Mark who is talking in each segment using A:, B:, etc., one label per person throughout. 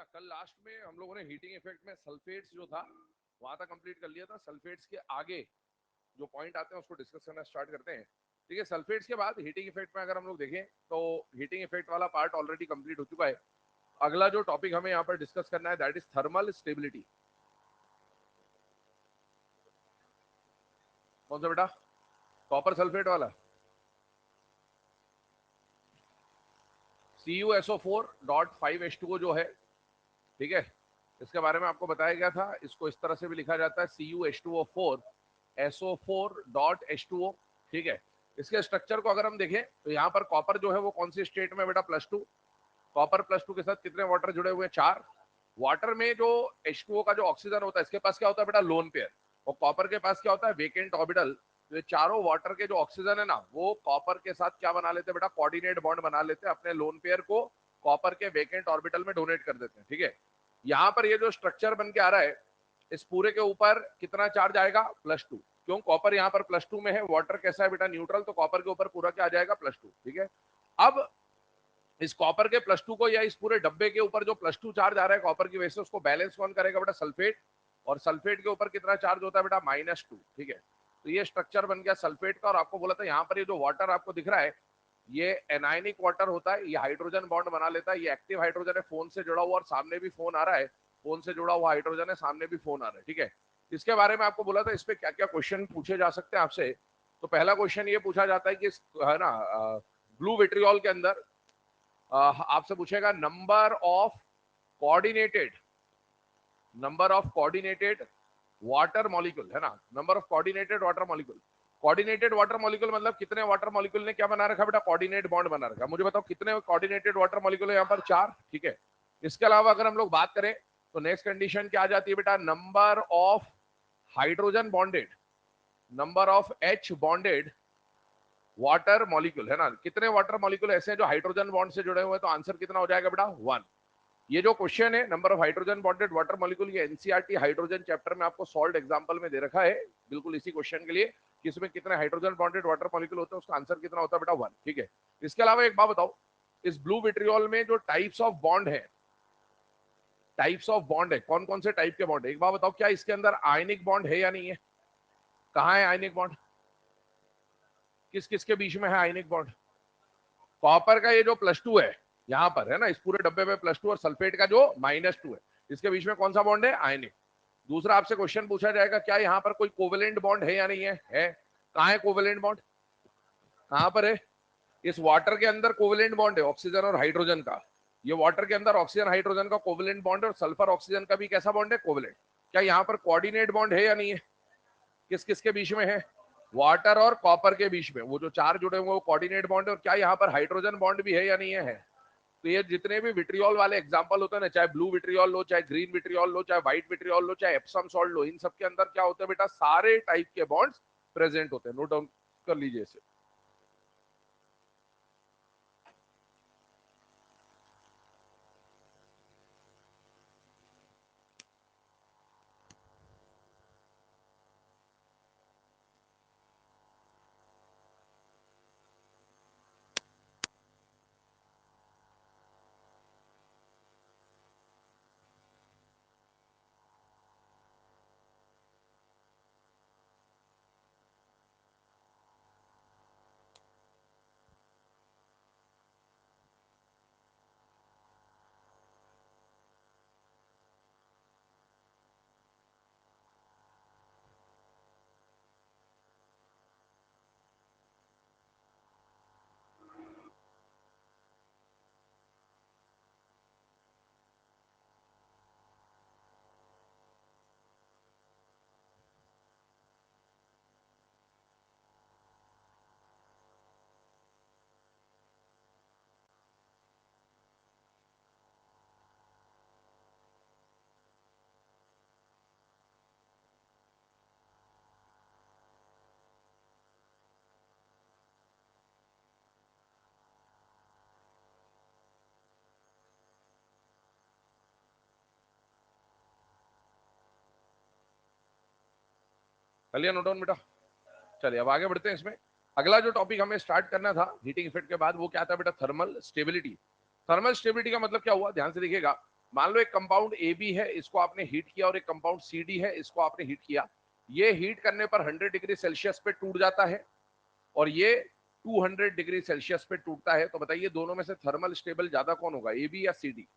A: ना, कल लास्ट में हम लोगों ने हीटिंग इफेक्ट में सल्फेट्स जो था वहां तक कंप्लीट कर लिया था। सल्फेट्स के आगे जो पॉइंट आते हैं उसको डिस्कस करना स्टार्ट करते हैं। ठीक है, सल्फेट्स के बाद हीटिंग इफेक्ट में अगर हम लोग देखें तो हीटिंग इफेक्ट वाला पार्ट ऑलरेडी कंप्लीट हो चुका है। अगला जो टॉपिक हमें यहाँ पर डिस्कस करना है दैट इज थर्मल स्टेबिलिटी। कौन सा बेटा? कॉपर सल्फेट वाला CuSO4.5H2O जो है, ठीक है, इसके बारे में आपको बताया गया था। इसको इस तरह से भी लिखा जाता है CuH2O4 SO4.H2O। ठीक है, इसके स्ट्रक्चर को अगर हम देखें तो यहाँ पर कॉपर जो है वो कौन सी स्टेट में बेटा? +2। कॉपर +2 के साथ कितने वाटर जुड़े हुए हैं? 4। वाटर में जो H2O का जो ऑक्सीजन होता है इसके पास क्या होता है बेटा? Lone pair. और कॉपर के पास क्या होता है? Vacant orbital. तो ये चारों वाटर के जो ऑक्सीजन है ना वो कॉपर के साथ क्या बना लेते हैं बेटा? कोऑर्डिनेट बॉन्ड बना लेते हैं, अपने लोन पेयर को कॉपर के वेकेंट ऑर्बिटल में डोनेट कर देते हैं। ठीक है, यहाँ पर ये जो स्ट्रक्चर बन के आ रहा है इस पूरे के ऊपर कितना चार्ज आएगा? +2। क्यों? कॉपर यहाँ पर +2 में है। वाटर कैसा है बेटा? न्यूट्रल। तो कॉपर के ऊपर पूरा क्या आ जाएगा? +2। ठीक है, अब इस कॉपर के +2 को या इस पूरे डब्बे के ऊपर जो +2 चार्ज आ रहा है कॉपर की वजह से उसको बैलेंस कौन करेगा बेटा? सल्फेट। और सल्फेट के ऊपर कितना चार्ज होता है बेटा? -2। ठीक है, तो ये स्ट्रक्चर बन गया सल्फेट का। और आपको बोला था यहाँ पर ये जो वाटर आपको दिख रहा है ये एनायनिक वाटर होता है, ये हाइड्रोजन बॉन्ड बना लेता है। ये एक्टिव हाइड्रोजन है, फोन से जुड़ा हुआ और सामने भी फोन आ रहा है। फोन से जुड़ा हुआ हाइड्रोजन है, सामने भी फोन आ रहा है। ठीक है, इसके बारे में आपको बोला था इस पे क्या क्या क्वेश्चन पूछे जा सकते हैं आपसे। तो पहला क्वेश्चन ये पूछा जाता है कि है ना ब्लू विट्रियोल के अंदर आपसे पूछेगा number of coordinated water molecule, है ना, number of coordinated water molecule. Coordinated water molecule मतलब कितने वाटर मॉलिक्यूल ने क्या बना रखा बेटा? कोऑर्डिनेट बॉन्ड बना रखा। मुझे बताओ कितने कोऑर्डिनेटेड वाटर मॉलिक्यूल है यहाँ पर? 4। ठीक है, इसके अलावा अगर हम लोग बात करें तो नेक्स्ट कंडीशन क्या आ जाती है बेटा? Number of hydrogen bonded, number of H bonded water molecule, है ना, कितने वाटर मॉलिक्यूल ऐसे हैं जो हाइड्रोजन बॉन्ड से जुड़े हुए हैं? तो आंसर कितना हो जाएगा बेटा? 1। ये जो क्वेश्चन है number of hydrogen bonded water molecule, ये एनसीईआरटी हाइड्रोजन चैप्टर में आपको सॉल्व एग्जांपल में दे रखा है, बिल्कुल इसी क्वेश्चन के लिए कि इसमें कितने हाइड्रोजन बॉन्डेड वाटर मॉलिक्यूल होते हैं, उसका आंसर कितना होता है बेटा? 1। ठीक है, इसके अलावा एक बात बताओ, इस ब्लू विट्रियोल में जो टाइप्स ऑफ बॉन्ड है, टाइप्स ऑफ बॉन्ड है, कौन कौन से टाइप के बॉन्ड है? एक बात बताओ, क्या इसके अंदर आयनिक बॉन्ड है या नहीं है? कहाँ है आयनिक बॉन्ड? किस किस के बीच में है आयनिक बॉन्ड? कॉपर का ये जो +2 है यहाँ पर, है ना, इस पूरे डब्बे में +2 और सल्फेट का जो -2 है, इसके बीच में कौन सा बॉन्ड है? आयनिक। दूसरा आपसे क्वेश्चन पूछा जाएगा क्या यहाँ पर कोई कोवेलेंट बॉन्ड है या नहीं है? है। कहाँ है कोवेलेंट बॉन्ड? कहाँ पर है? इस वाटर के अंदर कोवेलेंट बॉन्ड है ऑक्सीजन और हाइड्रोजन का। ये वाटर के अंदर ऑक्सीजन हाइड्रोजन का कोवेलेंट बॉन्ड है और सल्फर ऑक्सीजन का भी कैसा बॉन्ड है? कोवेलेंट। क्या यहाँ पर कोऑर्डिनेट बॉन्ड है या नहीं है? किस किस के बीच में है? वाटर और कॉपर के बीच में वो जो 4 जुड़े हुए वो कोऑर्डिनेट बॉन्ड है। और क्या यहाँ पर हाइड्रोजन बॉन्ड भी है या नहीं है? तो ये जितने भी विट्रियोल वाले एग्जांपल होते हैं ना, चाहे ब्लू विट्रियोल लो, चाहे ग्रीन विट्रियोल लो, चाहे व्हाइट विट्रियोल लो, चाहे एप्सम सॉल्ट लो, इन सब के अंदर क्या होते हैं बेटा? सारे टाइप के बॉन्ड्स प्रेजेंट होते हैं। नोट डाउन कर लीजिए इसे। चलिए नोट डाउन बेटा। चलिए अब आगे बढ़ते हैं इसमें। अगला जो टॉपिक हमें स्टार्ट करना था हीटिंग इफेक्ट के बाद वो क्या था बेटा? Thermal stability. थर्मल स्टेबिलिटी का मतलब क्या हुआ? ध्यान से देखिएगा, मान लो एक कंपाउंड ए बी है, इसको आपने हीट किया, और एक कंपाउंड सी डी है, इसको आपने हीट किया। ये हीट करने पर 100 डिग्री सेल्सियस पे टूट जाता है और ये 200 डिग्री सेल्सियस पे टूटता है। तो बताइए दोनों में से थर्मल स्टेबल ज्यादा कौन होगा, ए बी या सी डी?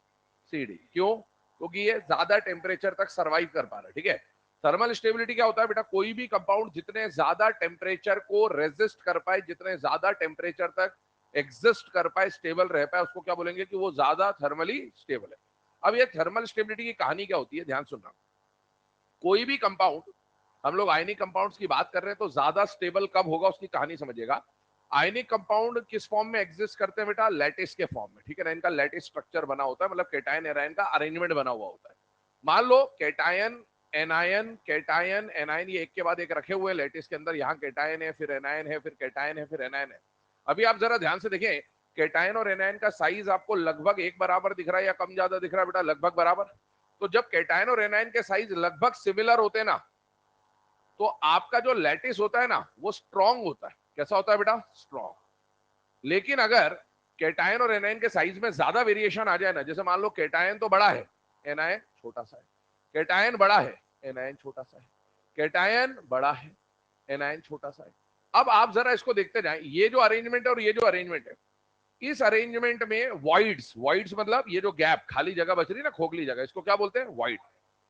A: C D. क्यों? क्योंकि ये ज्यादा टेम्परेचर तक सर्वाइव कर पा रहा है। ठीक है, थर्मल स्टेबिलिटी क्या होता है बेटा? कोई भी कंपाउंड जितने ज्यादा टेम्परेचर को रेजिस्ट कर पाए, जितने ज्यादा टेम्परेचर तक एग्जिस्ट कर पाए, स्टेबल रह पाए, उसको क्या बोलेंगे कि वो ज्यादा थर्मली स्टेबल है। अब ये थर्मल स्टेबिलिटी की कहानी क्या होती है, ध्यान सुनना। कोई भी कंपाउंड, हम लोग आयनिक कंपाउंड्स की बात कर रहे हैं, तो ज्यादा स्टेबल कब होगा उसकी कहानी समझिएगा। आयनिक कंपाउंड किस फॉर्म में एग्जिस्ट करते हैं बेटा? लैटिस के फॉर्म में। ठीक है ना, इनका लैटिस स्ट्रक्चर बना होता है, मतलब कैटायन एनायन का अरेंजमेंट बना हुआ होता है। मान लो कैटायन एनायन, कैटायन एनायन, ये एक के बाद एक रखे हुए लैटिस के अंदर। यहाँ कैटायन है, फिर एनायन है, फिर कैटायन है, फिर एनायन है। अभी आप जरा ध्यान से देखें, कैटायन और एनायन का साइज आपको लगभग एक बराबर दिख रहा है या कम ज्यादा दिख रहा है बेटा? लगभग बराबर। तो जब कैटायन और एनायन के साइज लगभग सिमिलर होते हैं ना, तो आपका जो लैटिस होता है ना, वो स्ट्रांग होता है। कैसा होता है बेटा? स्ट्रांग। लेकिन अगर कैटायन और एनायन के साइज में ज्यादा वेरिएशन आ जाए ना, जैसे मान लो कैटायन तो बड़ा है, एनायन छोटा सा है, कैटायन बड़ा है, एनायन छोटा सा है, कैटायन बड़ा है, एनायन छोटा सा है। अब आप जरा इसको देखते जाएं, ये जो अरेंजमेंट है और ये जो अरेंजमेंट है, इस अरेंजमेंट में वॉइड्स, वॉइड्स मतलब ये जो गैप, खाली जगह बच रही है ना, खोखली जगह, इसको क्या बोलते हैं? वॉइड।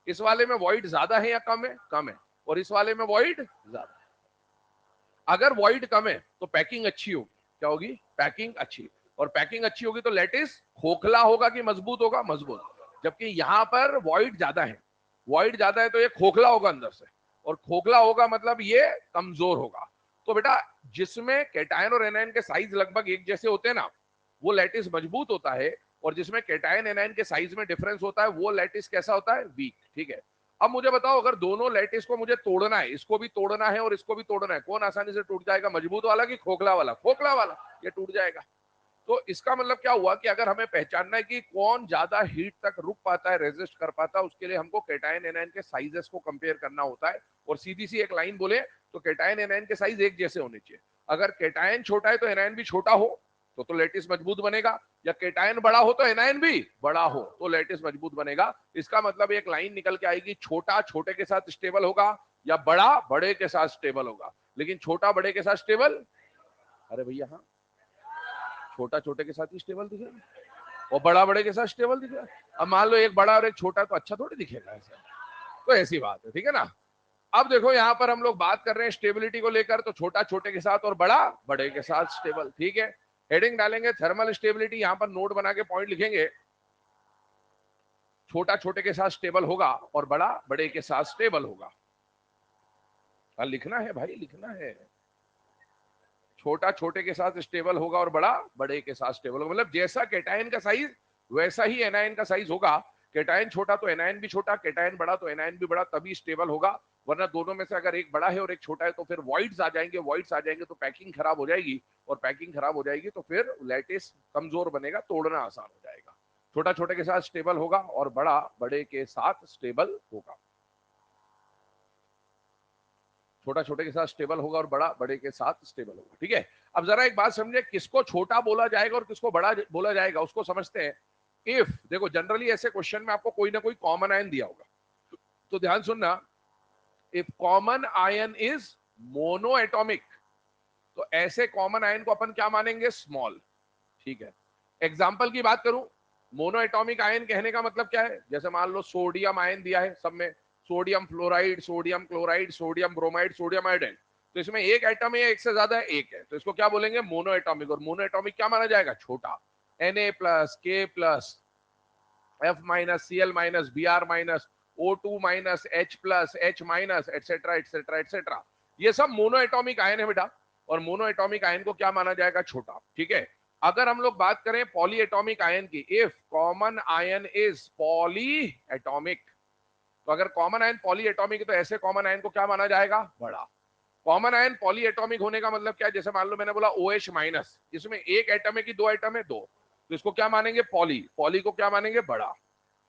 A: इस वाले में वॉइड ज्यादा है या कम है? कम है। और इस वाले में वॉइड ज्यादा है। अगर वॉइड कम है तो पैकिंग अच्छी होगी। क्या होगी? पैकिंग अच्छी। और पैकिंग अच्छी होगी तो लैटिस खोखला होगा कि मजबूत होगा? मजबूत। जबकि यहां पर वॉइड ज्यादा है, वॉइड ज्यादा है तो ये खोखला होगा अंदर से, और खोखला होगा मतलब ये कमजोर होगा। तो बेटा जिसमें कैटायन और एनायन के साइज लगभग एक जैसे होते हैं ना, वो लैटिस मजबूत होता है। और जिसमें कैटायन एनायन के साइज में डिफरेंस होता है, वो लैटिस कैसा होता है? वीक। ठीक है, अब मुझे बताओ, अगर दोनों लैटिस को मुझे तोड़ना है, इसको भी तोड़ना है और इसको भी तोड़ना है, कौन आसानी से टूट जाएगा? मजबूत वाला कि खोखला वाला? खोखला वाला। ये टूट जाएगा। तो इसका मतलब क्या हुआ कि अगर हमें पहचानना है कि कौन ज्यादा हीट तक रुक पाता है, रेजिस्ट कर पाता है, उसके लिए हमको कैटायन एनायन के साइजेस को कंपेयर करना होता है। और सीधी सी एक लाइन बोले तो कैटायन एनायन के साइज एक जैसे होने चाहिए। अगर कैटायन छोटा है तो एनायन भी छोटा हो तो लैटिस मजबूत बनेगा, या कैटायन बड़ा हो तो एनायन भी बड़ा हो तो लैटिस मजबूत बनेगा। इसका मतलब एक लाइन निकल के आएगी, छोटा छोटे के साथ स्टेबल होगा या बड़ा बड़े के साथ स्टेबल होगा। लेकिन छोटा बड़े के साथ स्टेबल, अरे भैया हाँ, छोटा छोटे के साथ ही स्टेबल दिखेगा और बड़ा बड़े के साथ स्टेबल दिखेगा। अब मान लो एक बड़ा और एक छोटा, तो अच्छा थोड़ी दिखेगा ऐसा। तो ऐसी बात है, ठीक है ना। अब देखो यहां पर हम लोग बात कर रहे हैं स्टेबिलिटी को लेकर, तो छोटा छोटे के साथ और बड़ा बड़े के साथ स्टेबल। ठीक है, हेडिंग डालेंगे थर्मल स्टेबिलिटी, यहां पर नोट बना के पॉइंट लिखेंगे। छोटा छोटे के साथ स्टेबल होगा और बड़ा बड़े के साथ स्टेबल होगा। लिखना है भाई, लिखना है। छोटा छोटे के साथ स्टेबल होगा और बड़ा बड़े के साथ स्टेबल होगा। मतलब जैसा कैटायन का साइज वैसा ही एनायन का साइज होगा। कैटायन छोटा तो एनायन भी छोटा, कैटायन बड़ा तो एनायन भी बड़ा, तभी स्टेबल होगा। वरना दोनों में से अगर एक बड़ा है और एक छोटा है तो फिर वॉइड्स आ जाएंगे, वॉइड्स आ जाएंगे तो पैकिंग खराब हो जाएगी, और पैकिंग खराब हो जाएगी तो फिर लैटिस कमजोर बनेगा, तोड़ना आसान हो जाएगा। छोटा छोटे के साथ स्टेबल होगा और बड़ा बड़े के साथ स्टेबल होगा। छोटा छोटे के साथ स्टेबल होगा और बड़ा बड़े के साथ स्टेबल होगा। ठीक है, अब जरा एक बात समझे, किसको छोटा बोला जाएगा और किसको बड़ा बोला जाएगा उसको समझते हैं। इफ देखो जनरली ऐसे क्वेश्चन में आपको कोई ना कोई कॉमन आयन दिया होगा, तो ध्यान सुनना, if common ion is mono atomic, तो ऐसे कॉमन आयन को अपन क्या मानेंगे? स्मॉल। ठीक है, एग्जाम्पल की बात करूं, मोनो एटॉमिक आयन कहने का मतलब क्या है? जैसे मान लो सोडियम आयन दिया है, सब में sodium fluoride, sodium chloride, sodium bromide, sodium iodide, तो इसमें एक एटम है, एक से ज्यादा है? एक है, तो इसको क्या बोलेंगे? Mono atomic. और मोनो एटॉमिक क्या माना जाएगा? छोटा। Na plus, K plus, F minus, Cl minus, Br minus, O2 minus, H plus, H minus, etcetera etcetera etcetera, ये सब मोनो एटॉमिक आयन है बेटा। और मोनो एटॉमिक आयन को क्या माना जाएगा? छोटा। ठीक है, अगर हम लोग बात करें पॉली एटॉमिक आयन की, if common ion is poly atomic, तो अगर कॉमन आयन पॉली एटॉमिक है तो ऐसे कॉमन आयन को क्या माना जाएगा? बड़ा। कॉमन आयन पॉली एटॉमिक होने का मतलब क्या है? जैसे मान लो मैंने बोला OH माइनस, इसमें एक एटम है कि दो एटम है? दो, तो इसको क्या मानेंगे? पॉली। पॉली को क्या मानेंगे? बड़ा।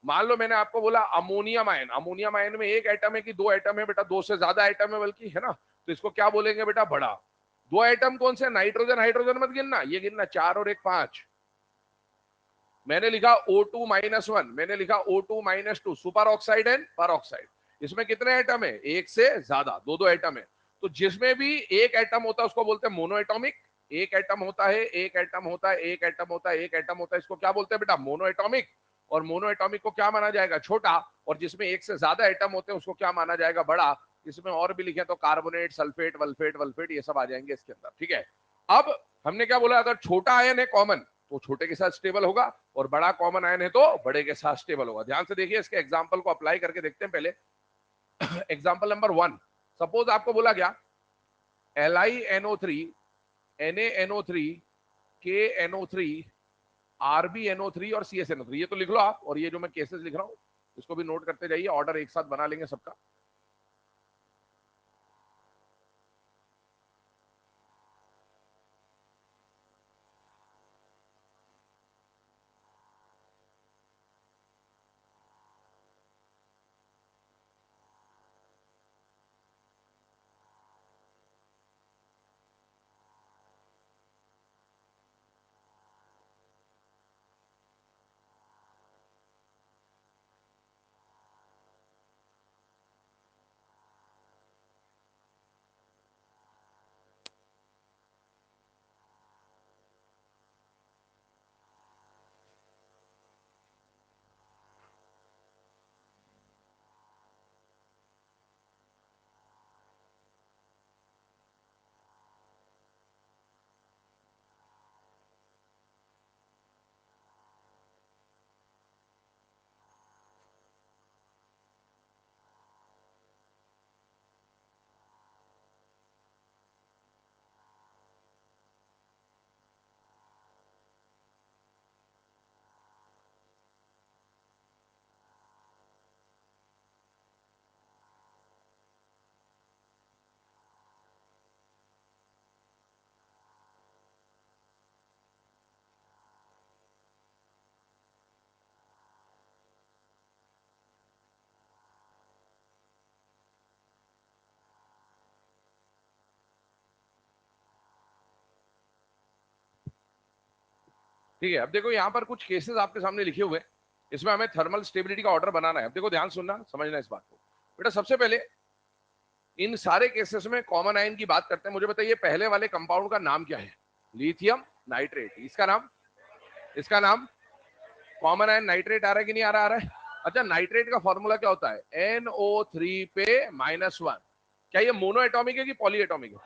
A: मान लो मैंने आपको बोला अमोनियम आयन, अमोनियम आयन में एक एटम है कि दो एटम है? बेटा दो से ज्यादा एटम है बल्कि, है ना, तो इसको क्या बोलेंगे बेटा? बड़ा। दो एटम कौन से? नाइट्रोजन, हाइड्रोजन मत गिनना, ये गिनना 4 और 1 5। मैंने लिखा O2-1, मैंने लिखा O2-2, सुपर ऑक्साइड एंड पर ऑक्साइड। इसमें कितने एटम है? एक से ज्यादा, दो दो एटम है। तो जिसमें भी एक एटम होता है उसको बोलते हैं मोनो एटॉमिक। एक एटम होता है, एक एटम होता है, एक एटम होता है, एक एटम होता है, इसको क्या बोलते हैं बेटा? Mono atomic. और मोनो एटॉमिक को क्या माना जाएगा? छोटा। और जिसमें एक से ज्यादा एटम होते हैं उसको क्या माना जाएगा? बड़ा। इसमें और भी लिखे तो कार्बोनेट, सल्फेट, वल्फेट, वल्फेट ये सब आ जाएंगे इसके अंदर, ठीक है। अब हमने क्या बोला? अगर छोटा आयन है कॉमन तो छोटे के साथ स्टेबल होगा, और बड़ा कॉमन आयन है तो बड़े के साथ स्टेबल होगा। ध्यान से देखिए, इसके एग्जांपल को अप्लाई करके देखते हैं पहले। एग्जांपल नंबर 1, सपोज आपको बोला गया LiNO3, NaNO3, KNO3, RbNO3 और CsNO3, ये तो लिख लो आप। और ये जो मैं केसेस लिख रहा हूं इसको भी नोट करते जाइए, ऑर्डर एक साथ बना लेंगे सबका। ठीक है, अब देखो यहाँ पर कुछ केसेस आपके सामने लिखे हुए हैं। इसमें हमें थर्मल स्टेबिलिटी का ऑर्डर बनाना है। अब देखो, ध्यान सुनना, समझना इस बात को बेटा। सबसे पहले इन सारे केसेस में कॉमन आयन की बात करते हैं। मुझे बताइए पहले वाले कंपाउंड का नाम क्या है? Lithium nitrate. इसका नाम, इसका नाम कॉमन आयन नाइट्रेट आ रहा है कि नहीं आ रहा? आ रहा है। अच्छा, नाइट्रेट का फॉर्मूला क्या होता है? NO3 पे -1। क्या ये मोनो एटॉमिक है कि पॉली एटॉमिक है?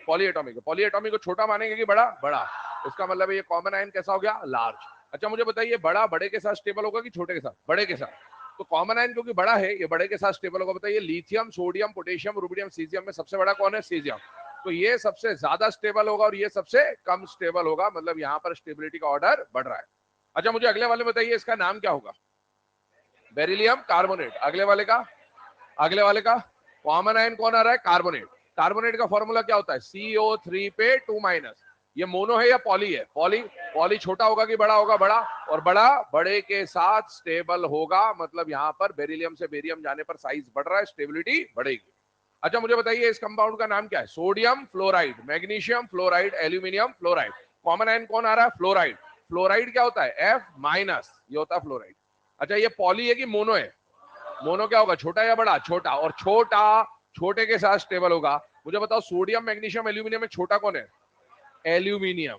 A: पॉली एटॉमिक है। पॉली एटॉमिक को छोटा मानेंगे कि बड़ा? बड़ा। इसका मतलब ये कॉमन आयन कैसा हो गया? लार्ज। अच्छा, मुझे बताइए बड़ा बड़े के साथ स्टेबल होगा कि छोटे के साथ? बड़े के साथ। तो कॉमन आयन क्योंकि बड़ा है, ये बड़े के साथ स्टेबल होगा। बताइए lithium, sodium, potassium, rubidium, caesium में सबसे बड़ा कौन है? सीजियम। तो ये सबसे ज्यादा स्टेबल होगा और ये सबसे कम स्टेबल होगा। मतलब यहाँ पर स्टेबिलिटी का ऑर्डर बढ़ रहा है। अच्छा, मुझे अगले वाले बताइए इसका नाम क्या होगा? Beryllium carbonate. अगले वाले का, अगले वाले का कॉमन आयन कौन आ रहा है? कार्बोनेट। कार्बोनेट का फॉर्मूला क्या होता है? CO3 पे 2-। ये मोनो है या पॉली है? पॉली। पॉली छोटा होगा कि बड़ा होगा? बड़ा। और बड़ा बड़े के साथ स्टेबल होगा। मतलब यहां पर बेरिलियम से बेरियम जाने पर साइज बढ़ रहा है, स्टेबिलिटी बढ़ेगी। अच्छा, मुझे बताइए इस कंपाउंड का नाम क्या है? Sodium fluoride, magnesium fluoride, aluminium fluoride. Common ion कौन आ रहा है? फ्लोराइड। फ्लोराइड क्या होता है? F-, ये होता है फ्लोराइड। अच्छा, ये पॉली है कि मोनो है? मोनो क्या होगा? छोटा या बड़ा? छोटा। और छोटा छोटे के साथ स्टेबल होगा। मुझे बताओ सोडियम, मैग्नीशियम, एल्यूमिनियम में छोटा कौन है? एल्यूमिनियम।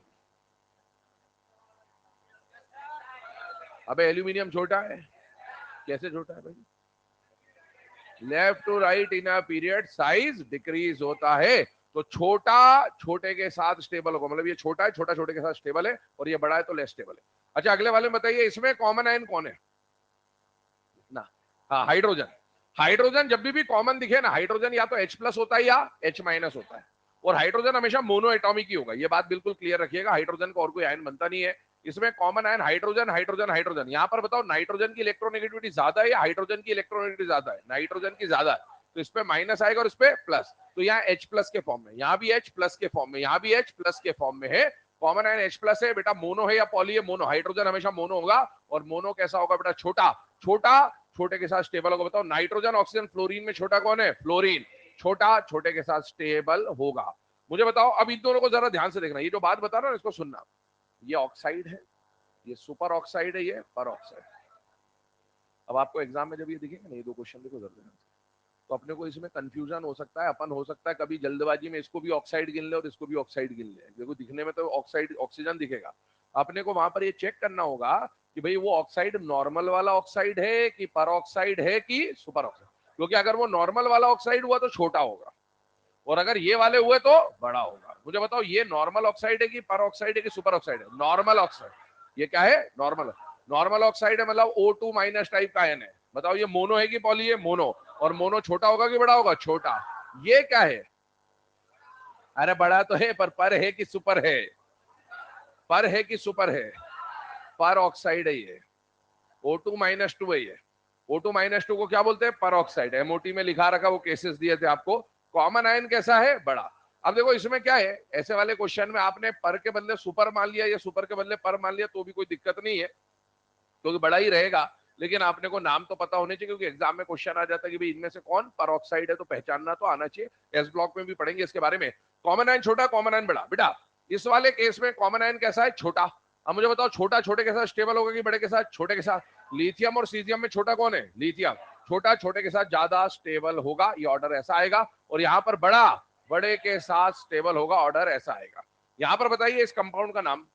A: अबे एल्यूमिनियम छोटा है? कैसे छोटा है भाई? Left to right in a period size decrease होता है। तो छोटा छोटे के साथ स्टेबल होगा। मतलब ये छोटा है, छोटा छोटे के साथ स्टेबल है, और ये बड़ा है तो लेस स्टेबल है। अच्छा, अगले वाले में बताइए इसमें कॉमन आयन कौन है ना? हाँ, हाइड्रोजन। हाइड्रोजन जब भी कॉमन दिखे ना, हाइड्रोजन या तो H+ होता है या H- होता है। और हाइड्रोजन हमेशा मोनो एटॉमिक ही होगा। ये बात बिल्कुल क्लियर रखिएगा, हाइड्रोजन का और कोई आयन बनता नहीं है। इसमें common ion hydrogen, hydrogen, hydrogen. यहाँ पर बताओ नाइट्रोजन की इलेक्ट्रोनेगेटिविटी ज्यादा है या हाइड्रोजन की इलेक्ट्रोनेगेटिविटी ज्यादा है? नाइट्रोजन की ज्यादा है। तो इस पे माइनस आएगा और इस पे प्लस। तो यहाँ H+ के फॉर्म में, यहाँ भी H+ के फॉर्म में, यहाँ भी H+ के फॉर्म में है। कॉमन आयन H+ है बेटा। मोनो है या पॉली है? मोनो। हाइड्रोजन हमेशा मोनो होगा। और मोनो कैसा होगा बेटा? छोटा। छोटा छोटे के साथ स्टेबल होगा। बताओ नाइट्रोजन, ऑक्सीजन, फ्लोरीन में छोटा कौन है? फ्लोरीन। छोटा छोटे के साथ स्टेबल होगा। मुझे बताओ अब इन दोनों को जरा ध्यान से देखना। ये जो बात बता रहा हूं इसको सुनना। ये ऑक्साइड है, ये सुपर ऑक्साइड है, ये पर ऑक्साइड। अब आपको एग्जाम में जब ये दिखेगा ना, ये दो क्वेश्चन देखो जल्दी, तो अपने को इसमें कंफ्यूजन हो सकता है, अपन हो सकता है कभी जल्दबाजी में इसको भी ऑक्साइड गिन ले और इसको भी ऑक्साइड गिन ले। देखो दिखने में तो ऑक्साइड ऑक्सीजन दिखेगा, अपने को वहां पर ये चेक करना होगा कि भाई वो ऑक्साइड नॉर्मल वाला ऑक्साइड है कि पर ऑक्साइड है कि सुपर ऑक्साइड। क्योंकि अगर वो नॉर्मल वाला ऑक्साइड हुआ तो छोटा होगा, और अगर ये वाले हुए तो बड़ा होगा। मुझे बताओ ये नॉर्मल ऑक्साइड है कि पर ऑक्साइड है कि सुपर ऑक्साइड है? Normal oxide. ये क्या है? नॉर्मल। नॉर्मल ऑक्साइड है मतलब O2 माइनस टाइप का आयन है। बताओ ये मोनो है कि पॉली है? मोनो। और मोनो छोटा होगा कि बड़ा होगा? छोटा। ये क्या है? अरे बड़ा तो है, पर है कि सुपर है? पर है कि सुपर है? पर ऑक्साइड है ये। O2 माइनस टू है ये। O2 माइनस टू को क्या बोलते हैं? पर ऑक्साइड। एमओटी में लिखा रखा, वो केसेस दिए थे आपको। कॉमन आयन कैसा है? बड़ा। अब देखो इसमें क्या है, ऐसे वाले क्वेश्चन में आपने पर के बदले सुपर मान लिया या सुपर के बदले पर मान लिया तो भी कोई दिक्कत नहीं है, क्योंकि बड़ा ही रहेगा। लेकिन आपने को नाम तो पता होने चाहिए, क्योंकि एग्जाम में क्वेश्चन आ जाता है कि भाई इनमें से कौन पर ऑक्साइड है, तो पहचानना तो आना चाहिए। एस ब्लॉक में भी पढ़ेंगे इसके बारे में। कॉमन आयन छोटा, कॉमन आयन बड़ा। बेटा इस वाले केस में कॉमन आयन कैसा है? छोटा। अब मुझे बताओ छोटा छोटे के साथ स्टेबल होगा कि बड़े के साथ? छोटे के साथ। लिथियम और सीजियम में छोटा कौन है? लिथियम। छोटा छोटे के साथ ज्यादा स्टेबल होगा, ये ऑर्डर ऐसा आएगा। और यहाँ पर बड़ा बड़े के साथ स्टेबल होगा, ऑर्डर ऐसा आएगा। यहाँ पर बताइए इस कंपाउंड का नाम,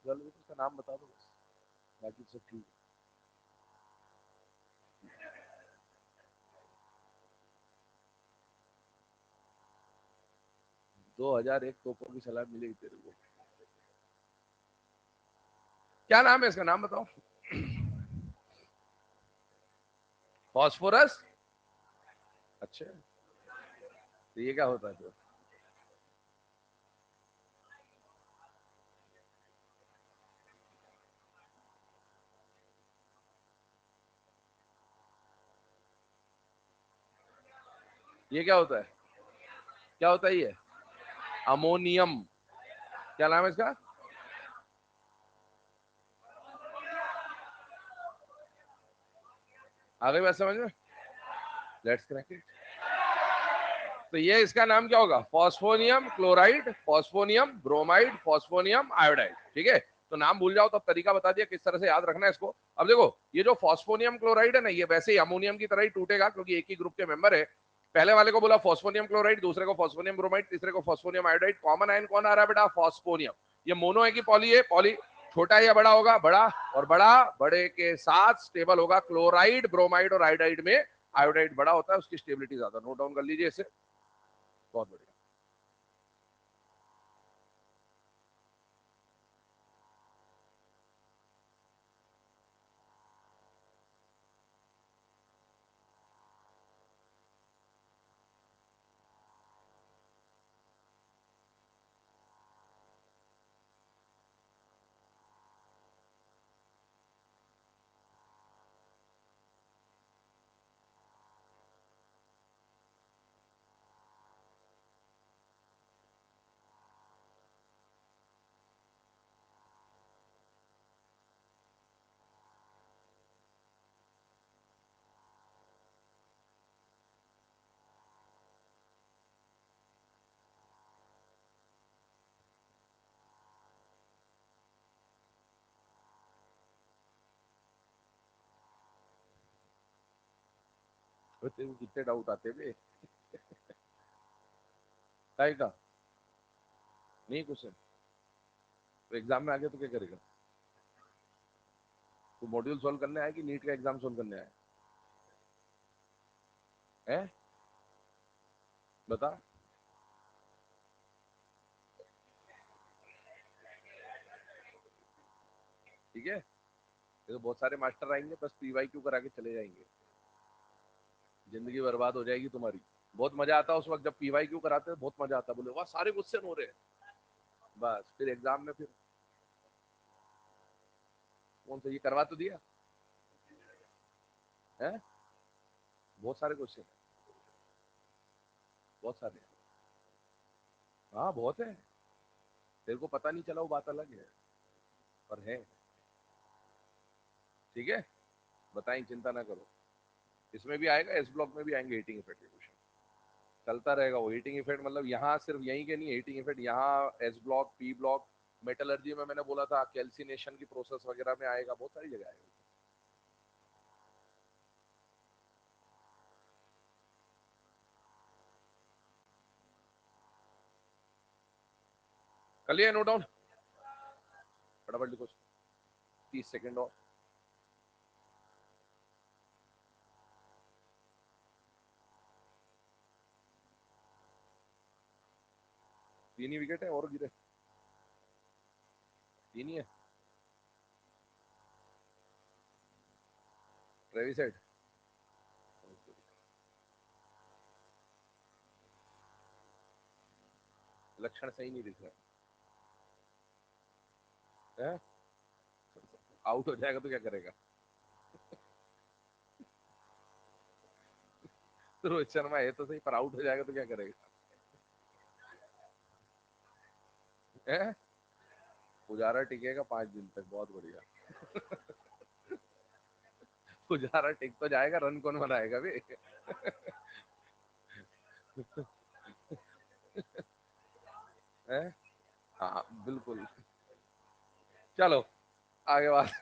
A: जल्दी इसका नाम बता दो बस, बाकी सब ठीक। 2001 तोपों की सलाह मिलेगी तेरे को। क्या नाम है इसका? नाम बताओ। फॉस्फोरस। अच्छा, तो ये क्या होता है फिर? ये क्या होता है? क्या होता है ये? अमोनियम। क्या नाम है इसका? आ गई बात समझ में? Let's connect it. तो ये इसका नाम क्या होगा? Phosphonium chloride, phosphonium bromide, phosphonium iodide. ठीक है, तो नाम भूल जाओ, तब तरीका बता दिया किस तरह से याद रखना है इसको। अब देखो ये जो फॉस्फोनियम क्लोराइड है ना, ये वैसे ही अमोनियम की तरह ही टूटेगा, क्योंकि एक ही ग्रुप के मेंबर है। पहले वाले को बोला फॉस्फोनियम क्लोराइड, दूसरे को फॉस्फोनियम ब्रोमाइड, तीसरे को फॉस्फोनियम आयोडाइड। कॉमन आयन कौन आ रहा है बेटा? फॉस्फोनियम। ये मोनो है कि पॉली है? पॉली। छोटा या बड़ा होगा? बड़ा। और बड़ा बड़े के साथ स्टेबल होगा। क्लोराइड ब्रोमाइड और आयोडाइड में आयोडाइड बड़ा होता है, उसकी स्टेबिलिटी ज्यादा। नोट डाउन कर लीजिए इसे। बहुत बढ़िया। तेरे को कितने डाउट आते बे? काय का नहीं कुछ है? तो एग्जाम में आगे तो क्या करेगा? तो मॉड्यूल सॉल्व करने आया कि नीट का एग्जाम सॉल्व करने आया है? बता। ठीक है, ये तो बहुत सारे मास्टर आएंगे, बस PYQ करा के चले जाएंगे, जिंदगी बर्बाद हो जाएगी तुम्हारी। बहुत मजा आता है उस वक्त जब PYQ कराते हैं, बहुत मजा आता है, बोले वाह सारे क्वेश्चन हो रहे हैं। बस फिर एग्जाम में फिर कौन सा ये करवा तो दिया है? बहुत सारे क्वेश्चन है, बहुत सारे। हाँ बहुत है, तेरे को पता नहीं चला वो बात अलग है, पर है। ठीक है, बताएं, चिंता ना करो। इसमें भी आएगा, इस ब्लॉक में भी आएंगे हीटिंग इफेक्ट के क्वेश्चन। चलता रहेगा वो हीटिंग इफेक्ट, मतलब यहाँ सिर्फ यहीं के नहीं, हीटिंग इफेक्ट यहाँ, S block, P block, metallurgy में मैंने बोला था कैल्सिनेशन की प्रोसेस वगैरह में आएगा, बहुत सारी जगह आएगा। कर लिया नोट डाउन, फटाफट लिखो, 30 सेकेंड और। 3 ही विकेट है और गिरे, 3 ही है। ट्रेविस हेड, लक्षण सही नहीं दिख रहा है। आउट हो जाएगा तो क्या करेगा? तो रोहित शर्मा है तो सही, पर आउट हो जाएगा तो क्या करेगा? है? पुजारा टिकेगा 5 दिन तक, बहुत बढ़िया। पुजारा टिक तो जाएगा, रन कौन बनाएगा भी? है? हाँ बिल्कुल। चलो आगे बात।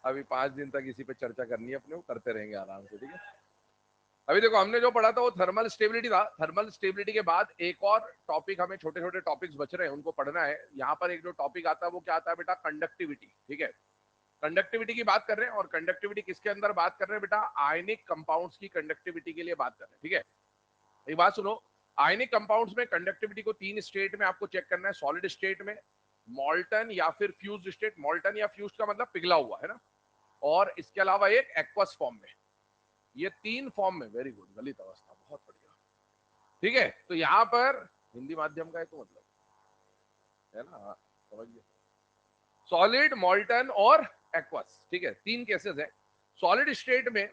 A: अभी 5 दिन तक इसी पे चर्चा करनी है अपने को, करते रहेंगे आराम से, ठीक है। अभी देखो हमने जो पढ़ा था वो थर्मल स्टेबिलिटी था। थर्मल स्टेबिलिटी के बाद एक और टॉपिक, हमें छोटे छोटे टॉपिक्स बच रहे हैं, उनको पढ़ना है। यहाँ पर एक जो टॉपिक आता है वो क्या आता है बेटा? कंडक्टिविटी, ठीक है। कंडक्टिविटी की बात कर रहे हैं, और कंडक्टिविटी किसके अंदर बात कर रहे हैं बेटा? आयनिक कंपाउंड्स की कंडक्टिविटी के लिए बात कर रहे हैं, ठीक है। एक बात सुनो, आयनिक कंपाउंड्स में कंडक्टिविटी को 3 स्टेट में आपको चेक करना है। सॉलिड स्टेट में, मॉल्टन या फिर फ्यूज्ड स्टेट। मॉल्टन या फ्यूज्ड का मतलब पिघला हुआ है ना, और इसके अलावा एक एक्वस फॉर्म में। ये 3 फॉर्म में, वेरी गुड, गलित अवस्था, बहुत बढ़िया, ठीक है। तो यहाँ पर हिंदी माध्यम का है तो मतलब है ना, हाँ, समझिए। सॉलिड, मॉल्टन और एक्वस, ठीक है, 3 केसेस है। सॉलिड स्टेट में,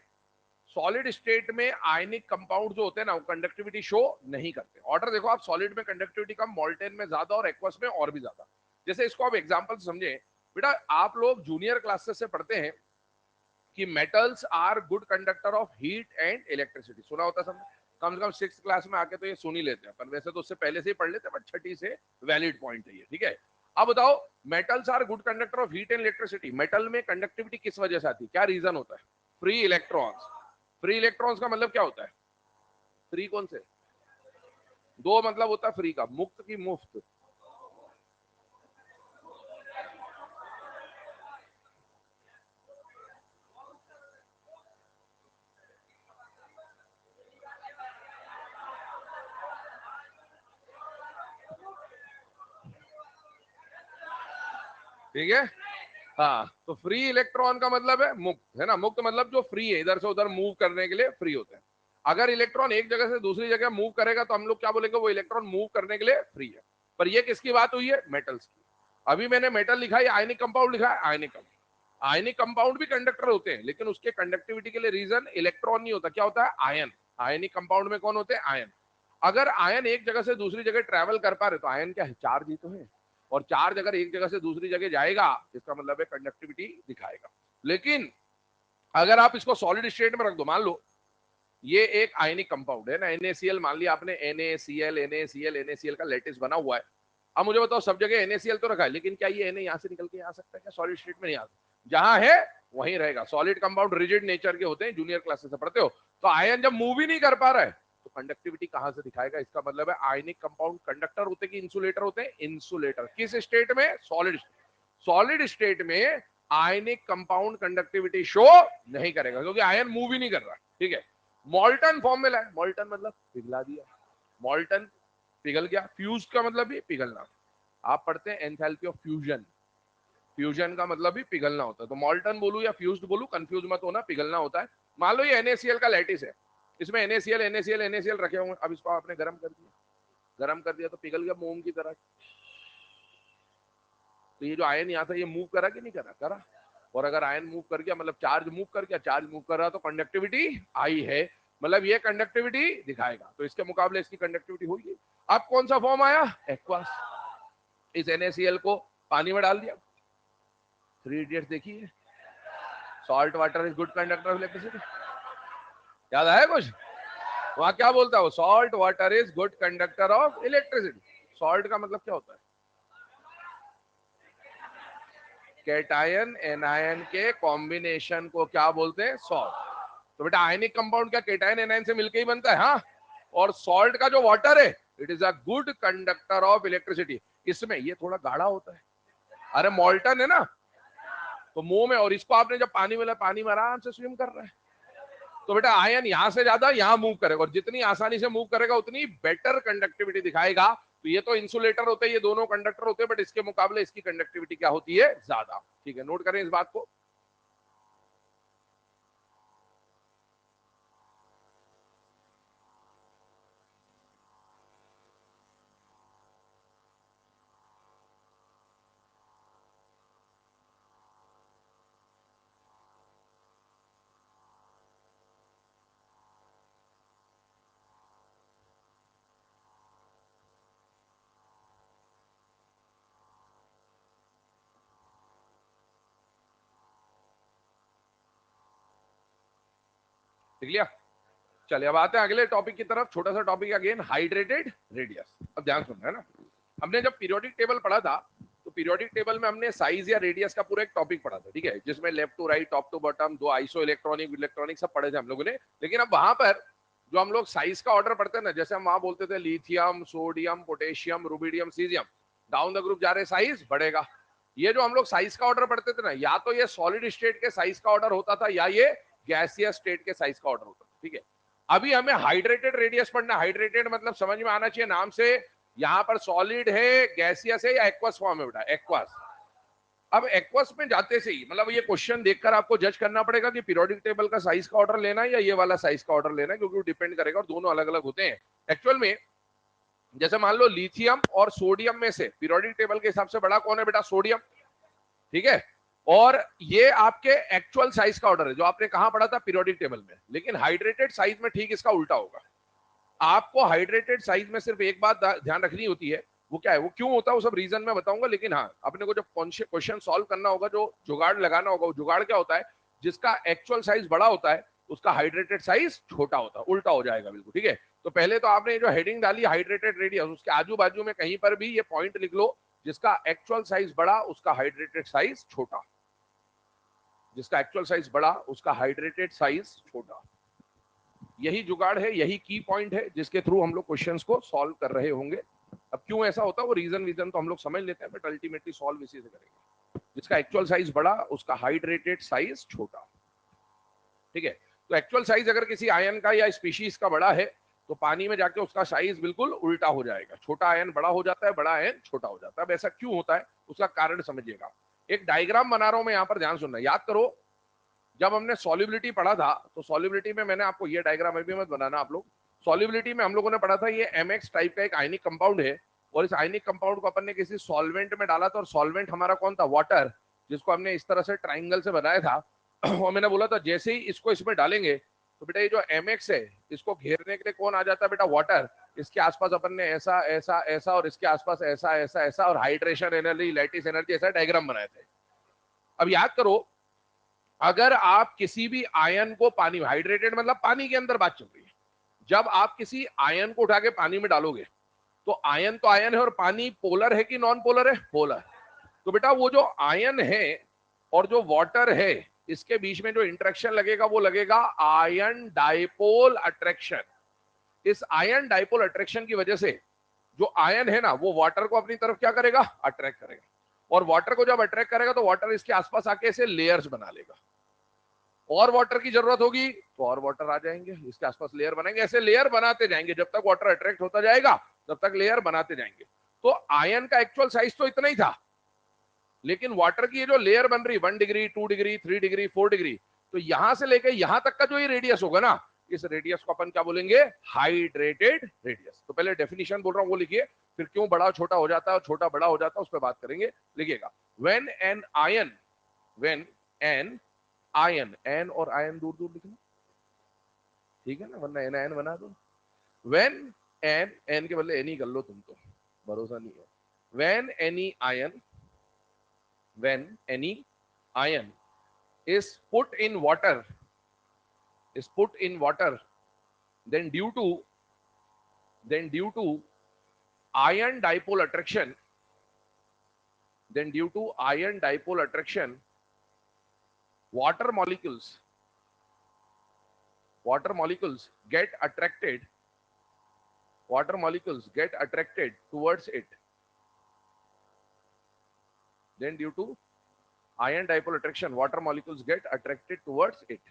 A: सॉलिड स्टेट में आयनिक कंपाउंड जो होते हैं ना, वो कंडक्टिविटी शो नहीं करते। ऑर्डर देखो आप, सॉलिड में कंडक्टिविटी कम, मॉल्टेन में ज्यादा, और एक्वस में और भी ज्यादा। जैसे इसको आप एग्जांपल समझे बेटा, आप लोग जूनियर क्लासेस से पढ़ते हैं कि metals are good conductor of heat and electricity, सुना होता सब। कम से कम 6th क्लास में आके तो ये सुन ही लेते हैं, पर वैसे तो उससे पहले से ही पढ़ लेते हैं, बट छठी से वैलिड पॉइंट है ये, ठीक है। अब बताओ, metals are good conductor of heat and electricity. Metal में कंडक्टिविटी किस वजह से आती है? क्या रीजन होता है? Free electrons. फ्री इलेक्ट्रॉन्स का मतलब क्या होता है? फ्री कौन से? दो मतलब होता है फ्री का, मुक्त की मुफ्त। ठीक है, हाँ। तो फ्री इलेक्ट्रॉन का मतलब है मुक्त, है ना। मुक्त मतलब जो फ्री है, इधर से उधर मूव करने के लिए फ्री होते हैं। अगर इलेक्ट्रॉन एक जगह से दूसरी जगह मूव करेगा तो हम लोग क्या बोलेंगे? वो इलेक्ट्रॉन मूव करने के लिए फ्री है। पर ये किसकी बात हुई है? मेटल्स की। अभी मैंने मेटल लिखा है, आयनिक कंपाउंड लिखा है, आयनिक कंपाउंड। आयनिक कंपाउंड भी कंडक्टर होते हैं, लेकिन उसके कंडक्टिविटी के लिए रीजन इलेक्ट्रॉन नहीं होता, क्या होता है? आयन। आयनिक कंपाउंड में कौन होते हैं? आयन। अगर आयन एक जगह से दूसरी जगह ट्रेवल कर पा रहे तो आयन क्या है? चार्ज ही तो है। और चार्ज अगर एक जगह से दूसरी जगह जाएगा, इसका मतलब है कंडक्टिविटी दिखाएगा। लेकिन अगर आप इसको सॉलिड स्टेट में रख दो, मान लो ये एक आयनिक कंपाउंड है ना, NaCl, मान लिया आपने NaCl NaCl NaCl का लेटिस बना हुआ है। अब मुझे बताओ, सब जगह NaCl तो रखा है, लेकिन क्या ये Na यहाँ से निकल के आ सकता है? क्या सॉलिड स्टेट में नहीं आ सकता? जहां है वहीं रहेगा। सॉलिड कंपाउंड रिजिड नेचर के होते हैं, जूनियर क्लासेस से पढ़ते हो। तो आयन जब मूव ही नहीं कर पा रहा है तो कंडक्टिविटी कहां से दिखाएगा? इसका मतलब है आयनिक कंपाउंड कंडक्टर होते हैं कि इंसुलेटर होते हैं? इंसुलेटर। किस स्टेट में? सॉलिड। सॉलिड स्टेट में आयनिक कंपाउंड कंडक्टिविटी शो नहीं करेगा, क्योंकि आयन मूव ही नहीं कर रहा, ठीक है। मॉल्टन फॉर्म में लाए, मॉल्टन मतलब पिघला दिया, मॉल्टन पिघल गया। फ्यूज का मतलब भी पिघलना। आप पढ़ते हैं एंथैल्पी ऑफ फ्यूजन, फ्यूजन का मतलब भी पिघलना होता है। तो मॉल्टन बोलू या फ्यूज्ड बोलू, कंफ्यूज मत होना, पिघलना होता है। मान लो ये NaCl का लैटिस है, इसमें NaCl NaCl NaCl रखे हुए, अब इसको आपने गर्म कर दिया, गर्म कर दिया तो पिघल गया मोम की तरह। तो ये जो आयन यहाँ था, ये मूव करा कि नहीं करा? करा। और अगर आयन मूव कर गया मतलब चार्ज मूव कर गया, चार्ज मूव कर रहा तो कंडक्टिविटी आई है, मतलब ये कंडक्टिविटी दिखाएगा। तो इसके मुकाबले इसकी कंडक्टिविटी होगी। अब कौन सा फॉर्म आया? एक्वस। इस NaCl को पानी में डाल दिया। 3 इडियट्स देखिए, salt water is good conductor of electricity, याद आया कुछ? वहां क्या बोलता है वो? Salt water is good conductor of electricity. Salt का मतलब क्या होता है? कैटायन एनायन के कॉम्बिनेशन को क्या बोलते हैं? सॉल्ट। तो बेटा आयनिक कंपाउंड क्या कैटायन एनायन से मिलकर ही बनता है? हाँ। और सॉल्ट का जो वाटर है, it is a good conductor of electricity. इसमें ये थोड़ा गाढ़ा होता है। अरे मॉल्टन है ना, तो मुंह में, और इसको आपने जब पानी मिला, पानी में आराम से स्विम कर रहा है। तो बेटा आयन यहां से ज्यादा यहां मूव करेगा, और जितनी आसानी से मूव करेगा उतनी बेटर कंडक्टिविटी दिखाएगा। तो ये तो इंसुलेटर होते हैं, ये दोनों कंडक्टर होते हैं, बट इसके मुकाबले इसकी कंडक्टिविटी क्या होती है? ज्यादा। ठीक है, नोट करें इस बात को। देख लिया? चलिए अब आते हैं अगले टॉपिक की तरफ। छोटा सा टॉपिक अगेन, हाइड्रेटेड रेडियस। अब ध्यान सुनना है ना, हमने जब पीरियोडिक टेबल पढ़ा था, तो पीरियोडिक टेबल में हमने साइज या रेडियस का पूरा एक टॉपिक पढ़ा था, ठीक है, जिसमें left to right, top to bottom, दो आइसो इलेक्ट्रॉनिक इलेक्ट्रॉनिक सब पढ़े थे हम लोगों ने। लेकिन अब वहां पर जो हम लोग साइज का ऑर्डर पढ़ते हैं ना, जैसे हम वहां बोलते थे lithium, sodium, potassium, rubidium, caesium, down the group जा रहे साइज बढ़ेगा। ये जो हम लोग साइज का ऑर्डर पढ़ते थे ना, या तो ये सॉलिड स्टेट के साइज का ऑर्डर होता था, या ये गैसियस स्टेट के साइज का ऑर्डर होता था, ठीक है। अभी हमें हाइड्रेटेड रेडियस पढ़ना। हाइड्रेटेड मतलब समझ में आना चाहिए नाम से, यहां पर सॉलिड है, गैसियस है, या एक्वस फॉर्म है बेटा? एक्वस। अब एक्वस में जाते से ही मतलब ये क्वेश्चन देखकर आपको जज करना पड़ेगा कि पीरियोडिक टेबल का साइज का ऑर्डर लेना है या ये वाला साइज का ऑर्डर लेना है, क्योंकि वो डिपेंड करेगा, और दोनों अलग अलग होते हैं एक्चुअल में। जैसे मान लो लिथियम और सोडियम में से पीरियोडिक टेबल के हिसाब से बड़ा कौन है बेटा? सोडियम, ठीक है। और ये आपके एक्चुअल साइज का ऑर्डर है जो आपने कहां पढ़ा था? पीरियोडिक टेबल में। लेकिन हाइड्रेटेड साइज में ठीक इसका उल्टा होगा। आपको हाइड्रेटेड साइज में सिर्फ एक बात ध्यान रखनी होती है, वो क्या है, वो क्यों होता है, वो सब रीजन मैं बताऊंगा। लेकिन हाँ, अपने को जब क्वेश्चन सॉल्व करना होगा, जो जुगाड़ लगाना होगा, वो जुगाड़ क्या होता है? जिसका एक्चुअल साइज बड़ा होता है उसका हाइड्रेटेड साइज छोटा होता है, उल्टा हो जाएगा बिल्कुल, ठीक है। तो पहले तो आपने जो हेडिंग डाली हाइड्रेटेड रेडियस, उसके आजू बाजू में कहीं पर भी ये पॉइंट लिख लो, जिसका एक्चुअल साइज बड़ा उसका हाइड्रेटेड साइज छोटा, जिसका एक्चुअल साइज बड़ा उसका हाइड्रेटेड साइज छोटा। यही जुगाड़ है, यही की पॉइंट है जिसके थ्रू हम लोग क्वेश्चंस को सॉल्व कर रहे होंगे। अब क्यों ऐसा होता है वो रीजन तो हम लोग समझ लेते हैं, बट अल्टीमेटली सॉल्व इसी से करेंगे। जिसका एक्चुअल साइज बड़ा उसका हाइड्रेटेड साइज छोटा, ठीक है। तो एक्चुअल साइज अगर किसी आयन का या स्पीशीज का बड़ा है, तो पानी में जाके उसका साइज बिल्कुल उल्टा हो जाएगा, छोटा आयन बड़ा हो जाता है, बड़ा आयन छोटा हो जाता है। अब ऐसा क्यों होता है उसका कारण समझिएगा। एक डायग्राम बना रहा हूं मैं, यहाँ पर ध्यान सुनना, याद करो जब हमने सॉल्युबिलिटी पढ़ा था, तो सॉल्युबिलिटी में मैंने आपको ये डायग्राम अभी मत बनाना आप लोग। सॉल्युबिलिटी में हम लोगों ने पढ़ा था ये MX टाइप का एक आयनिक कंपाउंड है, और इस आयनिक कंपाउंड को अपन ने किसी सॉल्वेंट में डाला था, और सॉल्वेंट हमारा कौन था? वाटर, जिसको हमने इस तरह से ट्राइंगल से बनाया था। और मैंने बोला था जैसे ही इसको इसमें डालेंगे, तो बेटा ये जो MX है, इसको घेरने के लिए कौन आ जाता है बेटा? वाटर। इसके आसपास अपन ने ऐसा ऐसा ऐसा, और इसके आसपास ऐसा ऐसा ऐसा, और हाइड्रेशन एनर्जी, लैटिस एनर्जी, ऐसा डायग्राम बनाए थे। अब याद करो, अगर आप किसी भी आयन को पानी में, हाइड्रेटेड मतलब पानी के अंदर बात चल रही है, जब आप किसी आयन को उठा के पानी में डालोगे, तो आयन है, और पानी पोलर है कि नॉन पोलर है? पोलर। तो बेटा वो जो आयन है और जो वाटर है, इसके बीच में जो इंटरेक्शन लगेगा वो लगेगा आयन डाइपोल अट्रैक्शन। इस आयन डाइपोल अट्रैक्शन की वजह से जो आयन है ना, वो वाटर को अपनी तरफ क्या करेगा? अट्रैक्ट करेगा। और वाटर को जब अट्रैक्ट करेगा, तो वाटर इसके आसपास आके ऐसे लेयर्स बना लेगा, और वाटर की जरूरत होगी तो और वाटर आ जाएंगे, इसके आसपास लेयर बनाएंगे, ऐसे लेयर बनाते जाएंगे, जब तक वाटर अट्रैक्ट होता जाएगा तब तक लेयर बनाते जाएंगे। तो आयन का एक्चुअल साइज तो इतना ही था, लेकिन वाटर की ये जो लेयर बन रही, 1 डिग्री, 2 डिग्री, 3 डिग्री, 4 डिग्री, तो यहां से लेकर यहां तक का जो ये रेडियस होगा ना, इस रेडियस को अपन क्या बोलेंगे? Hydrated radius. तो पहले डेफिनेशन बोल रहा हूं वो लिखिए, फिर क्यों बड़ा छोटा हो जाता है और छोटा बड़ा हो जाता है उस पर बात करेंगे। लिखिएगा, when an ion, when an ion, an और आयन दूर दूर लिखना, ठीक है ना, वरना एन आयन बना दो। व्हेन एन, एन के बदले एनी कर लो, तुम तो भरोसा नहीं है। When any ion, when any ion is put in water, is put in water, then due to ion dipole attraction, then due to ion dipole attraction, water molecules get attracted towards it. Then due to ion dipole attraction, water molecules get attracted towards it.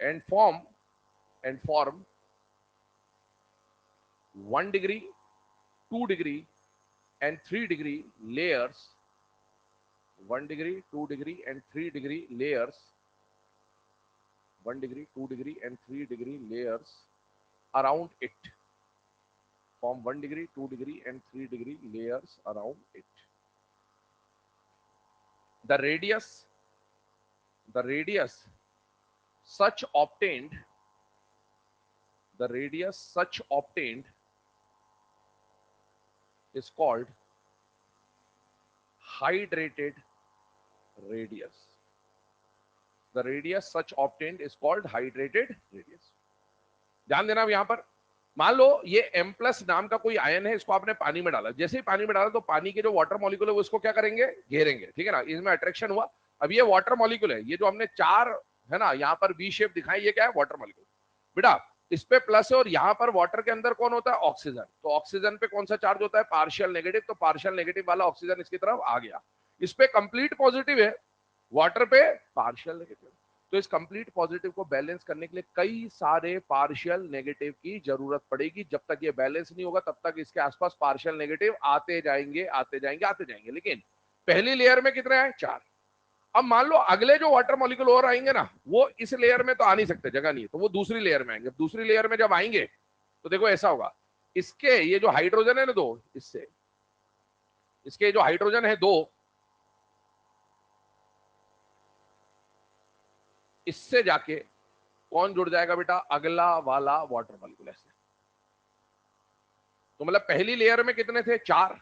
A: And form 1 degree, 2 degree and 3 degree layers. 1 degree, 2 degree and 3 degree layers. 1 degree, 2 degree and 3 degree layers around it. Form 1 degree, 2 degree and 3 degree layers around it. The radius such obtained is called hydrated radius. The radius such obtained is called hydrated radius. ध्यान देना यहां पर, मान लो ये M plus नाम का कोई ion है, इसको आपने पानी में डाला, जैसे ही पानी में डाला तो पानी के जो वाटर मॉलिक्यूल है वो इसको क्या करेंगे, घेरेंगे, ठीक है ना, इसमें अट्रैक्शन हुआ। अब ये वाटर मॉलिक्यूल है, ये जो हमने 4 है ना यहाँ पर वी शेप दिखाई, ये क्या है, वाटर मॉलिक्यूल। बेटा इस पे प्लस है और यहाँ पर वाटर के अंदर कौन होता है, ऑक्सीजन। तो ऑक्सीजन पे कौन सा चार्ज होता है, पार्शियल नेगेटिव। तो पार्शियल नेगेटिव वाला ऑक्सीजन इसकी तरफ आ गया। इस पे कंप्लीट पॉजिटिव है, वाटर पे पार्शियल नेगेटिव। तो इस कंप्लीट पॉजिटिव को बैलेंस करने के लिए कई सारे पार्शियल नेगेटिव की जरूरत पड़ेगी। जब तक ये बैलेंस नहीं होगा तब तक इसके आसपास पार्शियल नेगेटिव आते जाएंगे आते जाएंगे आते जाएंगे। लेकिन पहली लेयर में कितने आए, 4। अब मान लो अगले जो वाटर मॉलिक्यूल और आएंगे ना, वो इस लेयर में तो आ नहीं सकते, जगह नहीं है, तो वो दूसरी लेयर में आएंगे। दूसरी लेयर में जब आएंगे तो देखो ऐसा होगा, इसके ये जो हाइड्रोजन है ना 2, इसके जो हाइड्रोजन है 2, इससे जाके कौन जुड़ जाएगा बेटा, अगला वाला वाटर मॉलिक्यूल ऐसे। तो मतलब पहली लेयर में कितने थे, 4,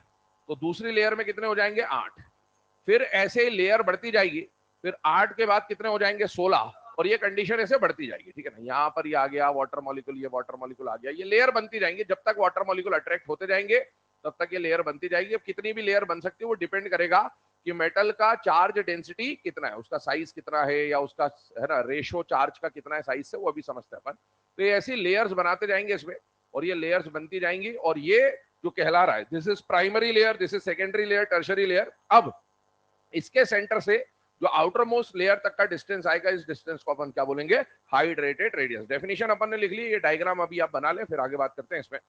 A: तो दूसरी लेयर में कितने हो जाएंगे, 8। फिर ऐसे लेयर बढ़ती जाएगी, फिर 8 के बाद कितने हो जाएंगे, 16, और ये कंडीशन ऐसे बढ़ती जाएगी, ठीक है ना। यहाँ पर ये आ गया वाटर मॉलिक्यूल, ये वाटर मॉलिक्यूल आ गया, ये लेयर बनती जाएंगी। जब तक वाटर मॉलिक्यूल अट्रैक्ट होते जाएंगे तब तक ये लेयर बनती जाएगी। अब कितनी भी लेयर बन सकती है वो डिपेंड करेगा कि मेटल का चार्ज डेंसिटी कितना है, उसका साइज कितना है, या उसका है ना रेशो चार्ज का कितना है साइज से, वो अभी समझते हैं अपन। तो ये ऐसी लेयर्स बनाते जाएंगे इसमें, और ये लेयर्स बनती जाएंगी, और ये जो कहला रहा है, this is primary layer, this is secondary layer, tertiary layer. अब इसके सेंटर से जो आउटर मोस्ट लेयर तक का डिस्टेंस आएगा, इस डिस्टेंस को अपन क्या बोलेंगे, हाइड्रेटेड रेडियस। डेफिनेशन अपन ने लिख ली, ये डायग्राम अभी आप बना ले, फिर आगे बात करते हैं इसमें।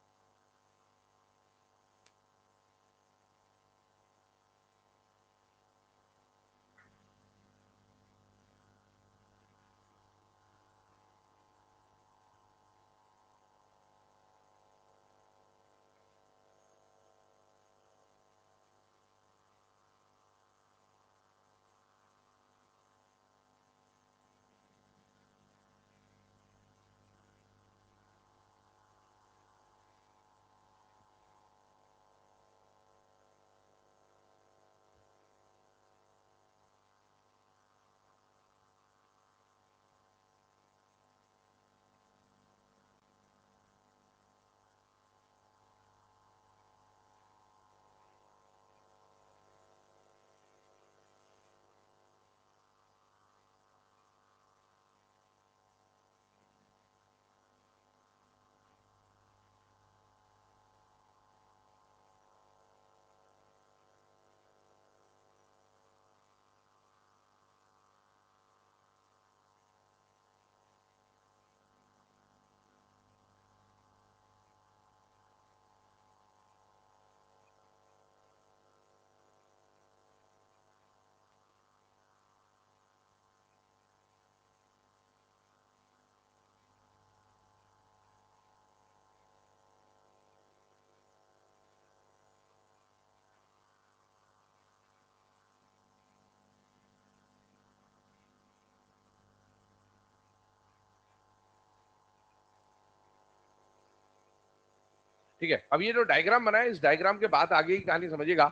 A: ठीक है, अब ये जो डायग्राम बना है, इस डायग्राम के बाद आगे की कहानी समझिएगा।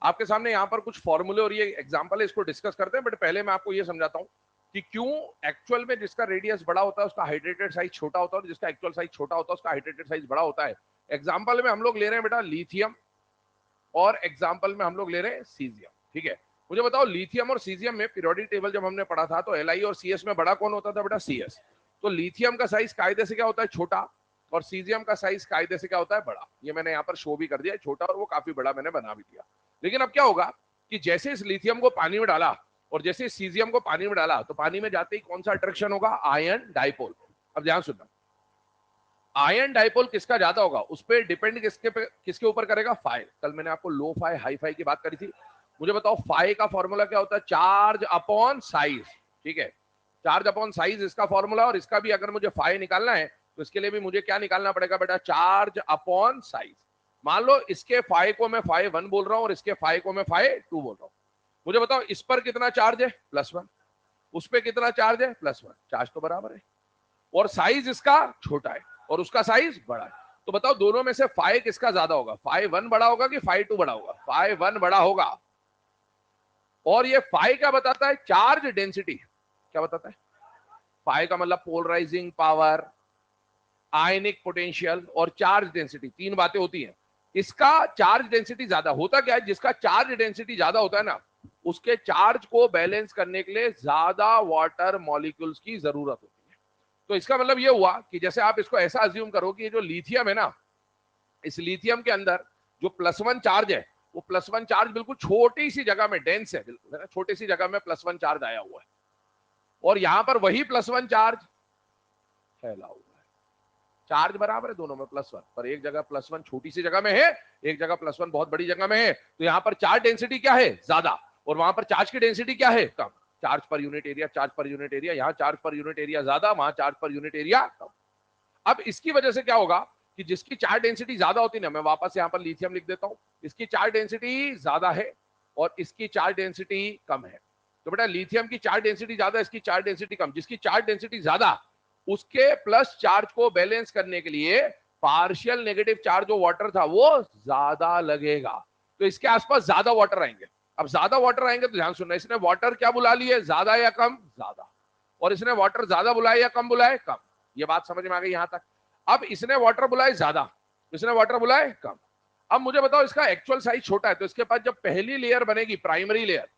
A: आपके सामने यहाँ पर कुछ फॉर्मूले और ये एग्जांपल है, इसको डिस्कस करते हैं, बट पहले मैं आपको ये समझाता हूँ। कि क्यों एक्चुअल में जिसका रेडियस बड़ा होता है उसका हाइड्रेटेड साइज छोटा होता है और जिसका एक्चुअल साइज छोटा होता है उसका हाइड्रेटेड साइज बड़ा होता है। एग्जाम्पल में हम लोग ले रहे हैं बेटा लिथियम और एग्जाम्पल में हम लोग ले रहे हैं सीजियम। ठीक है, मुझे बताओ लिथियम और सीजियम में पीरियोडिक टेबल जब हमने पढ़ा था तो Li और Cs में बड़ा कौन होता था बेटा? Cs। तो लिथियम का साइज कायदे से क्या होता है? छोटा। और सीजियम का साइज कायदे से क्या होता है? बड़ा। ये मैंने यहाँ पर शो भी कर दिया, छोटा और वो काफी बड़ा मैंने बना भी दिया। लेकिन अब क्या होगा कि जैसे इस लिथियम को पानी में डाला और जैसे इस सीजियम को पानी में डाला तो पानी में जाते ही कौन सा अट्रैक्शन होगा? Ion dipole. अब ध्यान सुनना, आयन डाइपोल किसका ज्यादा होगा उस पर डिपेंड किसके ऊपर करेगा? फाई। कल मैंने आपको लो फाई हाई फाई की बात करी थी। मुझे बताओ फाई का फॉर्मूला क्या होता है? Charge upon size. ठीक है, चार्ज अपॉन साइज इसका फॉर्मूला, और इसका भी अगर मुझे फाई निकालना है तो इसके लिए भी मुझे क्या निकालना पड़ेगा बेटा? Charge upon size. मान लो इसके फाई को मैं फाई 1 बोल रहा हूं और इसके फाई को मैं फाई 2 बोल रहा हूं। मुझे बताओ इस पर कितना चार्ज है? +1। उस पर कितना चार्ज है? +1। चार्ज तो बराबर है और साइज इसका छोटा है और उसका साइज बड़ा है। तो बताओ दोनों में से फाई किसका ज्यादा होगा? फाई 1 बड़ा होगा कि फाई 2 बड़ा होगा? फाई 1 बड़ा होगा। और ये फाई क्या बताता है? Charge density. क्या बताता है? फाई का मतलब पोलराइजिंग पावर, आयनिक पोटेंशियल और चार्ज डेंसिटी, तीन बातें होती हैं। इसका चार्ज डेंसिटी ज्यादा होता क्या है? जिसका चार्ज डेंसिटी ज्यादा होता है ना उसके चार्ज को बैलेंस करने के लिए ज्यादा वाटर मॉलिक्यूल्स की जरूरत होती है। तो इसका मतलब ये हुआ कि जैसे आप इसको ऐसा अज्यूम करो कि ये जो लिथियम है ना, इस लिथियम के अंदर जो +1 चार्ज है वो +1 चार्ज बिल्कुल छोटी सी जगह में डेंस है, बिल्कुल छोटी सी जगह में +1 चार्ज आया हुआ है और यहां पर वही +1 चार्ज फैला हुआ है। चार्ज बराबर है दोनों में +1, पर एक जगह +1 छोटी सी जगह में है, एक जगह +1 बहुत बड़ी जगह में है। तो यहां पर चार्ज डेंसिटी क्या है? ज्यादा, और वहां पर चार्ज की डेंसिटी क्या है? कम। Charge per unit area, charge per unit area, यहां चार्ज पर यूनिट एरिया ज्यादा, वहां चार्ज पर यूनिट एरिया कम। अब इसकी वजह से क्या होगा कि जिसकी चार्ज डेंसिटी ज्यादा होती है ना, मैं वापस यहां पर लिथियम लिख देता हूं, इसकी चार्ज डेंसिटी ज्यादा है और इसकी चार्ज डेंसिटी कम है। तो बेटा लिथियम की चार्ज डेंसिटी ज्यादा, इसकी चार्ज डेंसिटी कम। जिसकी चार्ज डेंसिटी ज्यादा उसके प्लस चार्ज को बैलेंस करने के लिए पार्शियल नेगेटिव चार्ज जो वाटर था वो ज्यादा लगेगा, तो इसके आसपास ज्यादा वाटर आएंगे। अब ज्यादा वाटर आएंगे तो ध्यान सुनना, इसने वाटर क्या बुला लिए? ज्यादा या कम? ज्यादा। और इसने वाटर ज्यादा बुलाए या कम बुलाए? कम। ये बात समझ में आ गई यहां तक? अब इसने वाटर बुलाए ज्यादा, इसने वाटर बुलाए कम। अब मुझे बताओ इसका एक्चुअल साइज छोटा है तो इसके पास जब पहली लेयर बनेगी, प्राइमरी लेयर,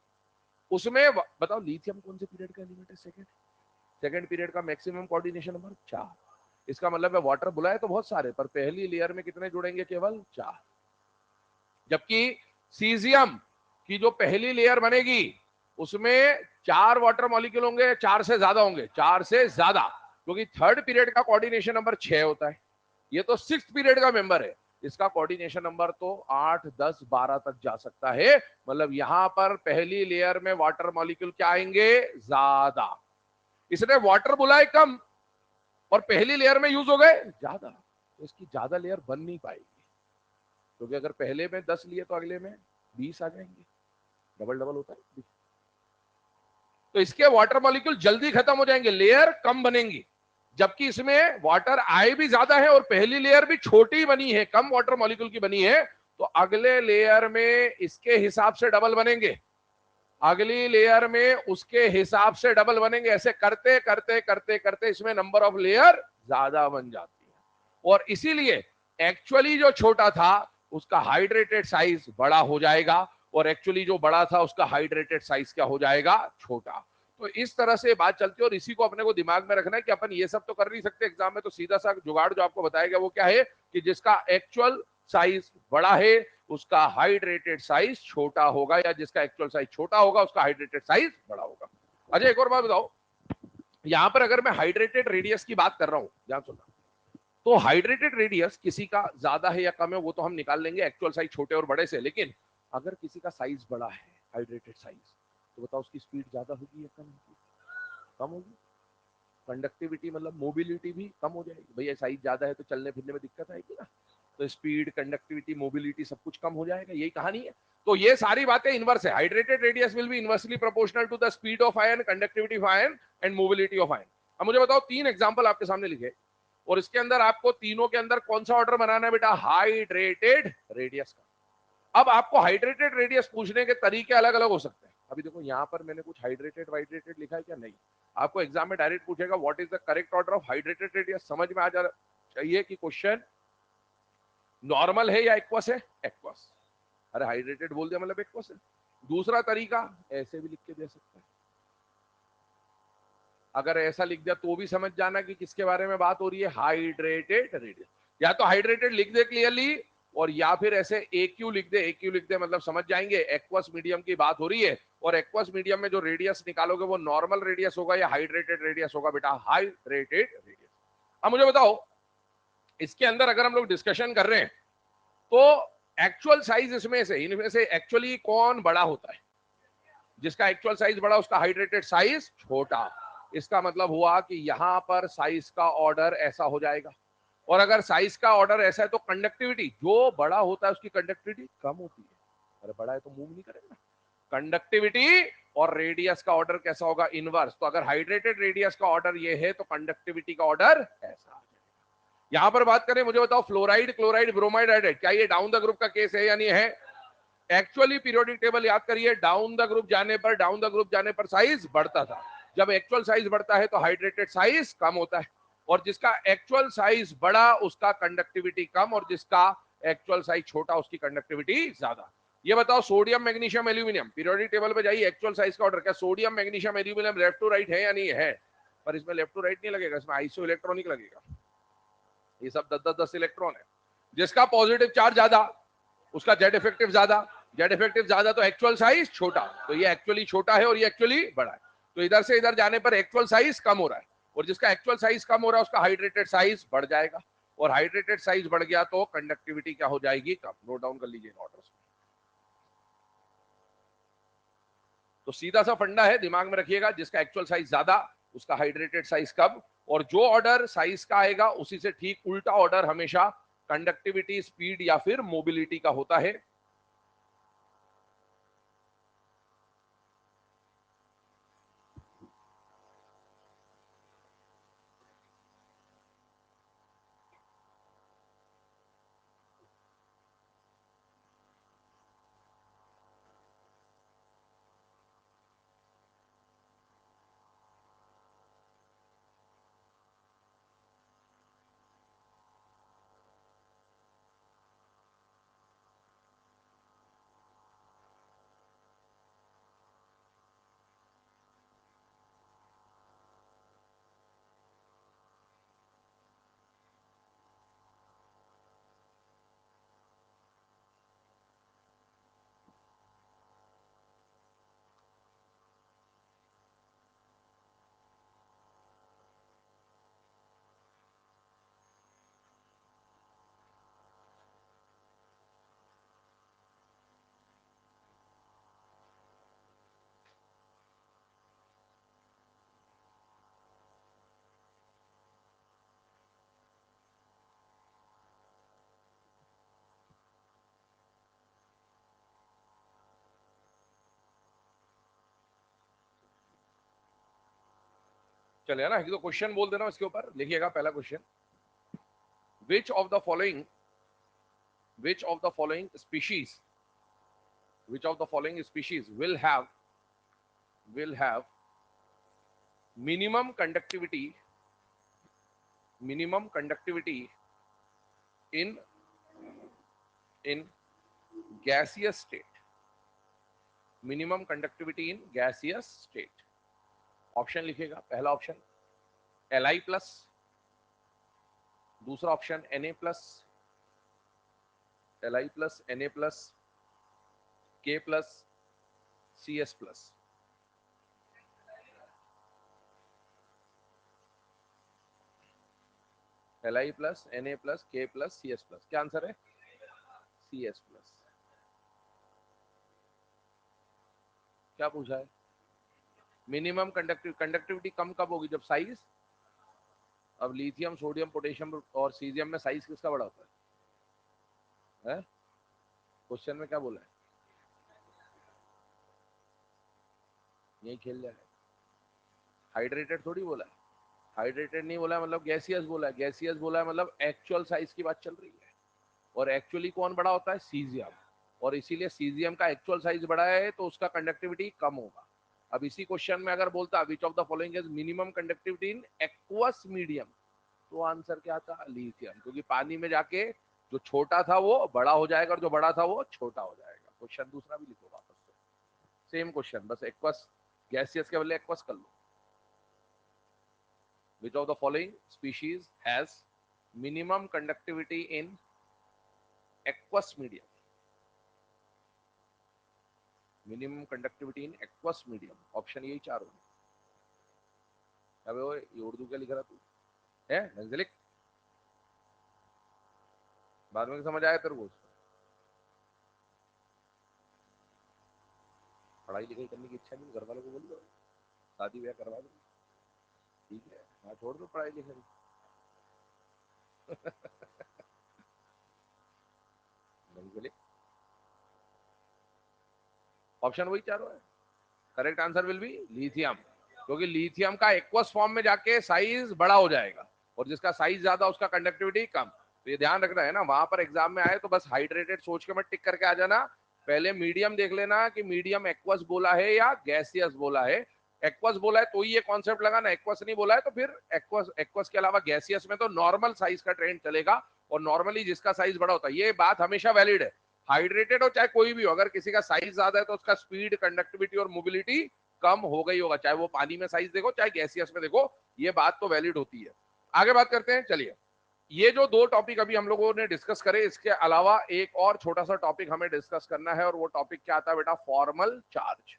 A: उसमें बताओ लिथियम कौन से पीरियड का एलिमेंट है? सेकंड पीरियड का। Maximum coordination number 4। इसका मतलब है वाटर बुलाए तो बहुत सारे, पर पहली लेयर में कितने जुड़ेंगे? केवल 4। जबकि सीजियम की जो पहली लेयर बनेगी उसमें 4 वाटर मॉलिक्यूल होंगे, 4 से ज्यादा होंगे, 4 से ज्यादा, क्योंकि थर्ड पीरियड का कोऑर्डिनेशन नंबर 6 होता है। ये तो 6th पीरियड का मेंबर है, इसका कोऑर्डिनेशन नंबर तो 8, 10, 12 तक जा सकता है। मतलब यहां पर पहली लेयर में वाटर मॉलिक्यूल क्या आएंगे? ज्यादा। इसने वाटर बुलाए कम और पहली लेयर में यूज हो गए ज्यादा, तो इसकी ज्यादा लेयर बन नहीं पाएगी, क्योंकि अगर पहले में 10 लिए तो अगले में 20 आ जाएंगे, डबल डबल होता है। तो इसके वाटर मॉलिक्यूल जल्दी खत्म हो जाएंगे, लेयर कम बनेंगी। जबकि इसमें वाटर आए भी ज्यादा है और पहली लेयर भी छोटी बनी है, कम वाटर मॉलिक्यूल की बनी है, तो अगले लेयर में इसके हिसाब से डबल बनेंगे, अगली लेयर में उसके हिसाब से डबल बनेंगे। ऐसे करते करते करते करते इसमें नंबर ऑफ लेयर ज्यादा बन जाती है और इसीलिए एक्चुअली जो छोटा था उसका हाइड्रेटेड साइज बड़ा हो जाएगा और एक्चुअली जो बड़ा था उसका हाइड्रेटेड साइज क्या हो जाएगा? छोटा। तो इस तरह से बात चलती है और इसी को अपने को दिमाग में रखना है कि अपन ये सब तो कर नहीं सकते एग्जाम में, तो सीधा सा जुगाड़ जो आपको बताया गया वो क्या है कि जिसका एक्चुअल साइज बड़ा है उसका हाइड्रेटेड साइज छोटा होगा, या जिसका एक्चुअल साइज छोटा होगा उसका हाइड्रेटेड साइज बड़ा होगा। अच्छा एक और बात बताओ, यहां पर अगर मैं हाइड्रेटेड रेडियस की बात कर रहा हूं, ध्यान सुनना, तो हाइड्रेटेड रेडियस किसी का ज्यादा है या कम है वो तो हम निकाल लेंगे एक्चुअल साइज छोटे और बड़े से, लेकिन अगर किसी का साइज बड़ा है, हाइड्रेटेड साइज, तो बताओ उसकी स्पीड ज्यादा होगी या कम होगी? कम होगी। कंडक्टिविटी मतलब मोबिलिटी भी कम हो जाएगी। भैया साइज ज्यादा है तो चलने फिरने में दिक्कत आएगी ना, तो स्पीड, कंडक्टिविटी, मोबिलिटी सब कुछ कम हो जाएगा, यही कहानी है। तो ये सारी बातें इनवर्स है। Hydrated radius will be inversely proportional to the speed of ion, conductivity of ion and mobility of ion. अब मुझे बताओ 3 एग्जांपल आपके सामने लिखे और इसके अंदर आपको तीनों के अंदर कौन सा ऑर्डर बनाना है बेटा? हाइड्रेटेड रेडियस का। अब आपको हाइड्रेटेड रेडियस पूछने के तरीके अलग अलग हो सकते हैं, अभी देखो यहाँ पर मैंने कुछ हाइड्रेटेड वाइड्रेटेड लिखा है क्या? नहीं। आपको एग्जाम में डायरेक्ट पूछेगा what is the correct order of hydrated radius. समझ में आ जा चाहिए कि क्वेश्चन नॉर्मल है या एक्वस है? एक्वस। अरे हाइड्रेटेड बोल दिया मतलब एक्वस है। दूसरा तरीका ऐसे भी लिख के दे सकता है। अगर ऐसा लिख दिया तो भी समझ जाना कि किसके बारे में बात हो रही है, हाइड्रेटेड रेडियस। या तो हाइड्रेटेड लिख दे क्लियरली, और या फिर ऐसे एक्यू लिख दे। एक्यू लिख दे मतलब समझ जाएंगे एक्वस मीडियम की बात हो रही है, और एक्वस मीडियम में जो रेडियस निकालोगे वो नॉर्मल रेडियस होगा या हाइड्रेटेड रेडियस होगा बेटा, हाइड्रेटेड रेडियस। अब मुझे बताओ, इसके अंदर अगर हम लोग डिस्कशन कर रहे हैं तो एक्चुअल साइज इनमें से एक्चुअली कौन बड़ा होता है? जिसका एक्चुअल साइज बड़ा उसका हाइड्रेटेड साइज छोटा। इसका मतलब हुआ कि यहां पर साइज का ऑर्डर ऐसा हो जाएगा, और अगर साइज का ऑर्डर ऐसा है तो कंडक्टिविटी, जो बड़ा होता है उसकी कंडक्टिविटी कम होती है। अरे बड़ा है तो मूव नहीं करेगा। कंडक्टिविटी और रेडियस का ऑर्डर कैसा होगा? इनवर्स। तो अगर हाइड्रेटेड रेडियस का ऑर्डर ये है तो कंडक्टिविटी का ऑर्डर ऐसा। यहां पर बात करें, मुझे बताओ फ्लोराइड, क्लोराइड, ब्रोमाइड, हाइड्राइड, क्या ये डाउन द ग्रुप का केस है या नहीं है? एक्चुअली पीरियोडिक टेबल याद करिए, डाउन द ग्रुप जाने पर साइज बढ़ता था। जब एक्चुअल साइज बढ़ता है तो हाइड्रेटेड साइज कम होता है, और जिसका एक्चुअल साइज बड़ा उसका कंडक्टिविटी कम, और जिसका एक्चुअल साइज छोटा उसकी कंडक्टिविटी ज्यादा। ये बताओ sodium, magnesium, aluminium, periodic table पे जाइए, एक्चुअल साइज का ऑर्डर क्या sodium, magnesium, aluminium left to right है या नहीं है? पर इसमें लेफ्ट टू राइट नहीं लगेगा, इसमें आइसो इलेक्ट्रॉनिक लगेगा। ये सब 10-10 इलेक्ट्रॉन है। जिसका पॉजिटिव चार्ज ज्यादा उसका जेड इफेक्टिव ज्यादा, जेड इफेक्टिव ज्यादा तो एक्चुअल साइज छोटा। तो ये एक्चुअली छोटा है और ये एक्चुअली बड़ा है, तो इधर से इधर जाने पर एक्चुअल साइज कम हो रहा है, और जिसका एक्चुअल साइज कम हो रहा है उसका हाइड्रेटेड साइज बढ़ जाएगा, और हाइड्रेटेड साइज बढ़ गया तो कंडक्टिविटी क्या हो जाएगी? कम। नोट डाउन कर लीजिए ऑर्डर। तो सीधा सा फंडा है, दिमाग में रखिएगा, जिसका एक्चुअल साइज ज्यादा उसका हाइड्रेटेड साइज कम, और जो ऑर्डर साइज का आएगा उसी से ठीक उल्टा ऑर्डर हमेशा कंडक्टिविटी, स्पीड या फिर मोबिलिटी का होता है। चलिए ना, एक दो क्वेश्चन बोल देना इसके ऊपर, लिखिएगा। पहला question, which of the following which of the following species which of the following species will have minimum conductivity in in gaseous state, minimum conductivity in gaseous state? Option लिखिएगा। पहला ऑप्शन Li प्लस, दूसरा option Na plus, Li plus, Na plus, K plus, Cs plus. Li plus, Na plus, K plus, Cs plus. क्या answer है? Cs plus. क्या पूछा है? Minimum conductivity कम कब होगी? जब साइज, अब लिथियम, सोडियम, पोटेशियम और सीजियम में साइज किसका बड़ा होता है? क्वेश्चन में क्या बोला है? यही खेल जाएगा। हाइड्रेटेड थोड़ी बोला है, हाइड्रेटेड नहीं बोला है मतलब गैसियस बोला है। गैसियस बोला है मतलब एक्चुअल साइज की बात चल रही है, और एक्चुअली कौन बड़ा होता है? सीजियम। और इसीलिए सीजियम का एक्चुअल साइज बड़ा है तो उसका कंडक्टिविटी कम होगा। अब इसी क्वेश्चन में अगर बोलता विच of the following is minimum conductivity in aqueous medium, तो आंसर क्या था? लिथियम, क्योंकि पानी में जाके जो छोटा था वो बड़ा हो जाएगा और जो बड़ा था वो छोटा हो जाएगा। क्वेश्चन दूसरा भी लिखो वापस से, सेम क्वेश्चन, बस एक्वस गैसियस के बदले एक्वस कर लो। Which of the following species has minimum conductivity in aqueous medium, minimum conductivity in aqueous medium, option यही चार होंगे। अबे वो ये उर्दू क्या लिख रहा तू है? ढंग से लिख, बाद में समझ आया तेरे को। पढ़ाई लिखाई करने की इच्छा नहीं, घर वालों को बोल दो शादी ब्याह करवा दो, ठीक है, हाँ छोड़ दो पढ़ाई लिखाई। ढंग से लिख, ऑप्शन वही चारों है। Correct answer will be lithium, क्योंकि लिथियम का एक्वस फॉर्म में जाके साइज बड़ा हो जाएगा और जिसका साइज ज्यादा उसका कंडक्टिविटी कम। तो ये ध्यान रखना है ना, वहां पर एग्जाम में आए तो बस हाइड्रेटेड सोच के मत टिक करके आ जाना, पहले मीडियम देख लेना कि मीडियम एक्वस बोला है या गैसियस बोला है। एक्वस बोला है तो ही ये कॉन्सेप्ट लगाना, एक्वस नहीं बोला है तो फिर एक्वस, एक्वस के अलावा गैसियस में तो नॉर्मल साइज का ट्रेंड चलेगा और नॉर्मली जिसका साइज बड़ा होता है, ये बात हमेशा वैलिड है। हाइड्रेटेड हो चाहे कोई भी हो, अगर किसी का साइज ज्यादा है तो उसका स्पीड, कंडक्टिविटी और मोबिलिटी कम हो गई होगा, चाहे वो पानी में साइज देखो चाहे गैसियस में देखो, ये बात तो वैलिड होती है। आगे बात करते हैं, चलिए। ये जो दो टॉपिक अभी हम लोगों ने डिस्कस करे, इसके अलावा एक और छोटा सा टॉपिक हमें डिस्कस करना है और वो टॉपिक क्या आता है बेटा? Formal charge.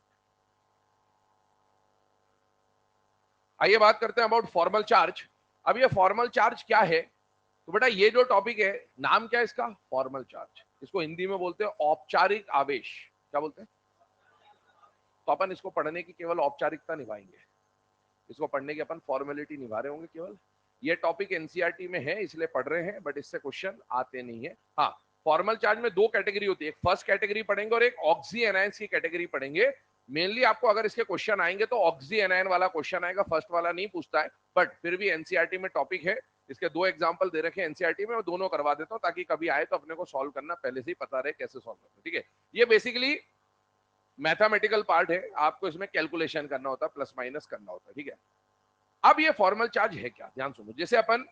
A: आइए बात करते हैं अबाउट फॉर्मल चार्ज। अब ये फॉर्मल चार्ज क्या है? तो बेटा ये जो टॉपिक है, नाम क्या है इसका? Formal charge. इसको हिंदी में बोलते हैं औपचारिक आवेश। क्या बोलते हैं? तो अपन इसको पढ़ने की केवल औपचारिकता निभाएंगे, इसको पढ़ने की अपन फॉर्मेलिटी निभा रहे होंगे केवल। ये टॉपिक एनसीईआरटी में है इसलिए पढ़ रहे हैं, बट इससे क्वेश्चन आते नहीं है। हाँ, फॉर्मल चार्ज में दो कैटेगरी होती है, एक फर्स्ट कैटेगरी पढ़ेंगे और एक ऑक्सी एनायंस की कैटेगरी पढ़ेंगे। मेनली आपको अगर इसके क्वेश्चन आएंगे तो ऑक्सी एनायन वाला क्वेश्चन आएगा, फर्स्ट वाला नहीं पूछता है, बट फिर भी एनसीईआरटी में टॉपिक है। इसके दो एग्जाम्पल दे रखे हैं एनसीईआरटी में, और दोनों करवा देता हूँ ताकि कभी आए तो अपने को सॉल्व करना पहले से ही पता रहे कैसे सॉल्व करना। ठीक है, ये बेसिकली मैथमेटिकल पार्ट है, आपको इसमें कैलकुलेशन करना होता है, प्लस माइनस करना होता है। ठीक है, अब ये फॉर्मल चार्ज है क्या, ध्यान सुनो। जैसे अपन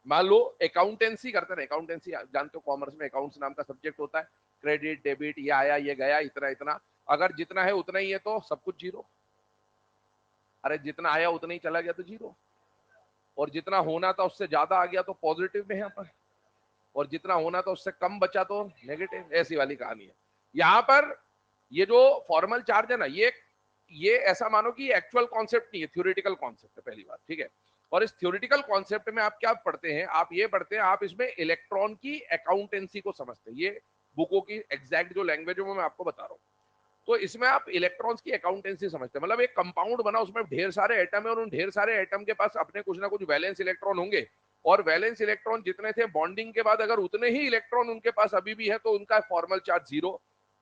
A: मान लो अकाउंटेंसी करते हैं, अकाउंटेंसी जानते हो, कॉमर्स में अकाउंट्स नाम का सब्जेक्ट होता है, क्रेडिट डेबिट, ये आया ये गया, इतना इतना, अगर जितना है उतना ही है तो सब कुछ जीरो, अरे जितना आया उतना ही चला गया तो जीरो, और जितना होना था उससे ज्यादा आ गया तो पॉजिटिव में है अपन, और जितना होना था उससे कम बचा तो नेगेटिव। ऐसी वाली कहानी है यहाँ पर। ये जो फॉर्मल चार्ज है ना, ये ऐसा मानो कि एक्चुअल कॉन्सेप्ट नहीं है, थ्योरेटिकल कॉन्सेप्ट है, पहली बात। ठीक है, और इस थ्योरेटिकल कॉन्सेप्ट में आप क्या पढ़ते हैं? आप ये पढ़ते हैं, आप इसमें इलेक्ट्रॉन की अकाउंटेंसी को समझते हैं। ये बुकों की एग्जैक्ट जो लैंग्वेज है मैं आपको बता रहा हूँ। तो इसमें आप इलेक्ट्रॉन्स की अकाउंटेंसी समझते हैं, मतलब एक कंपाउंड बना, उसमें ढेर सारे एटम है और उन ढेर सारे एटम के पास अपने कुछ ना कुछ वैलेंस इलेक्ट्रॉन होंगे, और वैलेंस इलेक्ट्रॉन जितने थे बॉन्डिंग के बाद अगर उतने ही इलेक्ट्रॉन उनके पास अभी भी है तो उनका फॉर्मल चार्ज जीरो।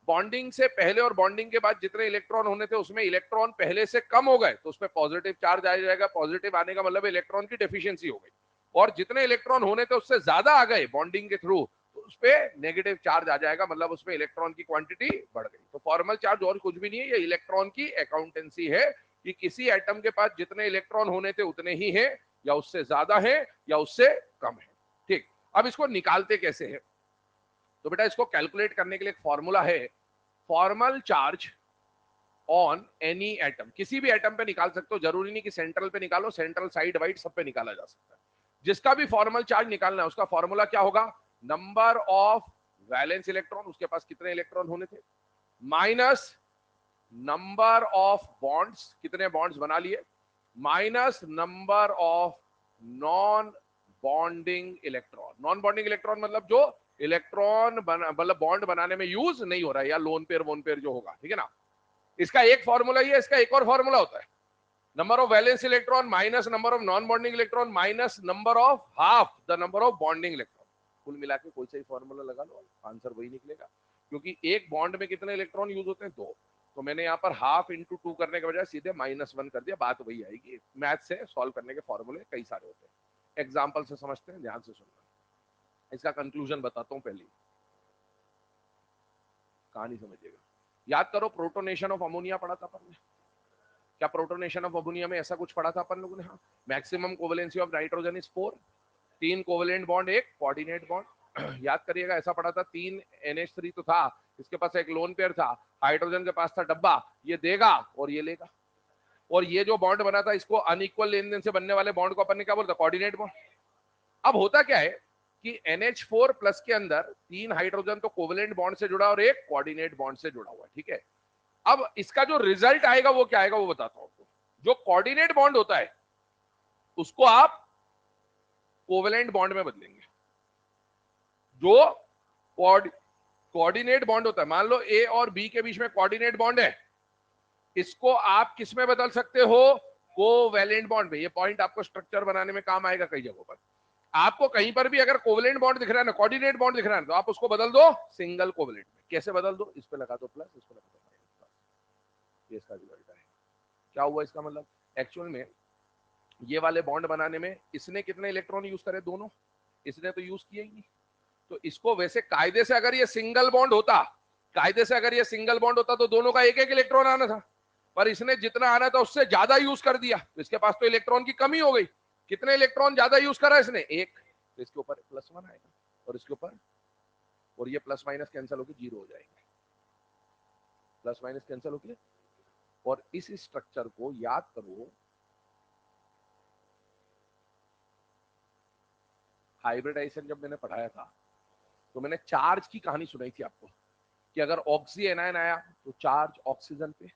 A: बॉन्डिंग से पहले और बॉन्डिंग के बाद जितने इलेक्ट्रॉन होने थे उसमें इलेक्ट्रॉन पहले से कम हो गए तो उसमें पॉजिटिव चार्ज आ जाएगा, पॉजिटिव आने का मतलब इलेक्ट्रॉन की डेफिशिएंसी हो गई, और जितने इलेक्ट्रॉन होने थे उससे ज्यादा आ गए बॉन्डिंग के थ्रू तो उस पर नेगेटिव चार्ज आ जाएगा, मतलब उसमें इलेक्ट्रॉन की क्वांटिटी बढ़ गई। तो फॉर्मल चार्ज और कुछ भी नहीं है, ये इलेक्ट्रॉन की अकाउंटेंसी है कि किसी एटम के पास जितने इलेक्ट्रॉन होने थे उतने ही हैं, या उससे ज्यादा है या उससे कम है। ठीक, अब इसको निकालते कैसे है? तो बेटा इसको कैलकुलेट करने के लिए एक फॉर्मूला है, formal charge on any atom. किसी भी एटम पे निकाल सकते हो, जरूरी नहीं कि सेंट्रल पे निकालो, सेंट्रल साइड वाइड सब पे निकाला जा सकता है। जिसका भी फॉर्मल चार्ज निकालना है उसका फॉर्मूला क्या होगा? नंबर ऑफ वैलेंस इलेक्ट्रॉन, उसके पास कितने इलेक्ट्रॉन होने थे, माइनस नंबर ऑफ बॉन्ड्स, कितने बॉन्ड्स बना लिए, minus number of non bonding electron. Non bonding electron मतलब जो इलेक्ट्रॉन मतलब बॉन्ड बनाने में यूज नहीं हो रहा है, या लोन पेयर वोन पेयर जो होगा। ठीक है ना, इसका एक फॉर्मूला ही है, इसका एक और फॉर्मूला होता है, number of valence electron minus number of non bonding electron minus number of half the number of bonding electron. कुल मिला के कोई सा ही फॉर्मूला लगा लो, आंसर वही निकलेगा, क्योंकि एक बॉन्ड में कितने इलेक्ट्रॉन यूज होते हैं? दो। तो मैंने यहाँ पर हाफ इंटू टू करने के बजाय सीधे -1 कर दिया, बात वही आएगी। मैथ से सॉल्व करने के फॉर्मूले कई सारे होते हैं, एग्जाम्पल से समझते हैं, ध्यान से सुनना। इसका कंक्लूजन बताता हूँ पहले। कहानी समझिएगा। याद करो प्रोटोनेशन ऑफ अमोनिया पढ़ा था अपन ने, क्या प्रोटोनेशन ऑफ अमोनिया में ऐसा कुछ पढ़ा था अपन लोगों ने? हाँ, maximum covalency of nitrogen is 4, 3 covalent bond, 1 coordinate bond. याद करिएगा ऐसा पढ़ा था, 3 NH3 तो था, इसके पास एक लोन पेयर था, हाइड्रोजन के पास था डब्बा, ये देगा और ये लेगा, और ये जो बॉन्ड बना था इसको अनइक्वल लेन देन से बनने वाले बॉन्ड को अपन ने क्या बोलता? Coordinate bond. अब होता क्या है कि NH4 प्लस के अंदर 3 हाइड्रोजन तो कोवेलेंट बॉन्ड से जुड़ा और 1 कोऑर्डिनेट बॉन्ड से जुड़ा हुआ है, ठीक है। अब इसका जो रिजल्ट आएगा वो क्या आएगा वो बताता हूं आपको। जो कोऑर्डिनेट बॉन्ड होता है उसको आप कोवेलेंट बॉन्ड में बदलेंगे। जो कोऑर्डिनेट बॉन्ड होता है, मान लो A और B के बीच में कोऑर्डिनेट बॉन्ड है, इसको आप किस में बदल सकते हो? कोवेलेंट बॉन्ड में। ये पॉइंट आपको स्ट्रक्चर बनाने में काम आएगा कई जगहों पर। आपको कहीं पर भी अगर कोवेलेंट बॉन्ड दिख रहा है ना, कोऑर्डिनेट बॉन्ड दिख रहा है, तो आप उसको बदल दो सिंगल कोवेलेंट में। कैसे बदल दो? इस पे लगा दो प्लस, इस पे लगा दो माइनस, ये इसका रिजल्ट है। क्या हुआ इसका मतलब? एक्चुअल में ये वाले बॉन्ड बनाने में इसने कितने इलेक्ट्रॉन यूज करे? दोनों। इसने तो यूज किया ही नहीं। तो इसको वैसे कायदे से अगर ये सिंगल बॉन्ड होता, कायदे से अगर ये सिंगल बॉन्ड होता तो दोनों का एक एक इलेक्ट्रॉन आना था, पर इसने जितना आना था उससे ज्यादा यूज कर दिया, तो इसके पास तो इलेक्ट्रॉन की कमी हो गई। कितने इलेक्ट्रॉन ज्यादा यूज करा इसने? 1। तो इसके ऊपर +1 आएगा, और इसके ऊपर, और ये प्लस माइनस कैंसिल होकर 0 हो जाएंगे, प्लस माइनस कैंसिल होकर। और इस स्ट्रक्चर को याद करो, हाइब्रिडाइजेशन जब मैंने पढ़ाया था तो मैंने चार्ज की कहानी सुनाई थी आपको, कि अगर ऑक्सी एनायन आया तो चार्ज ऑक्सीजन पे,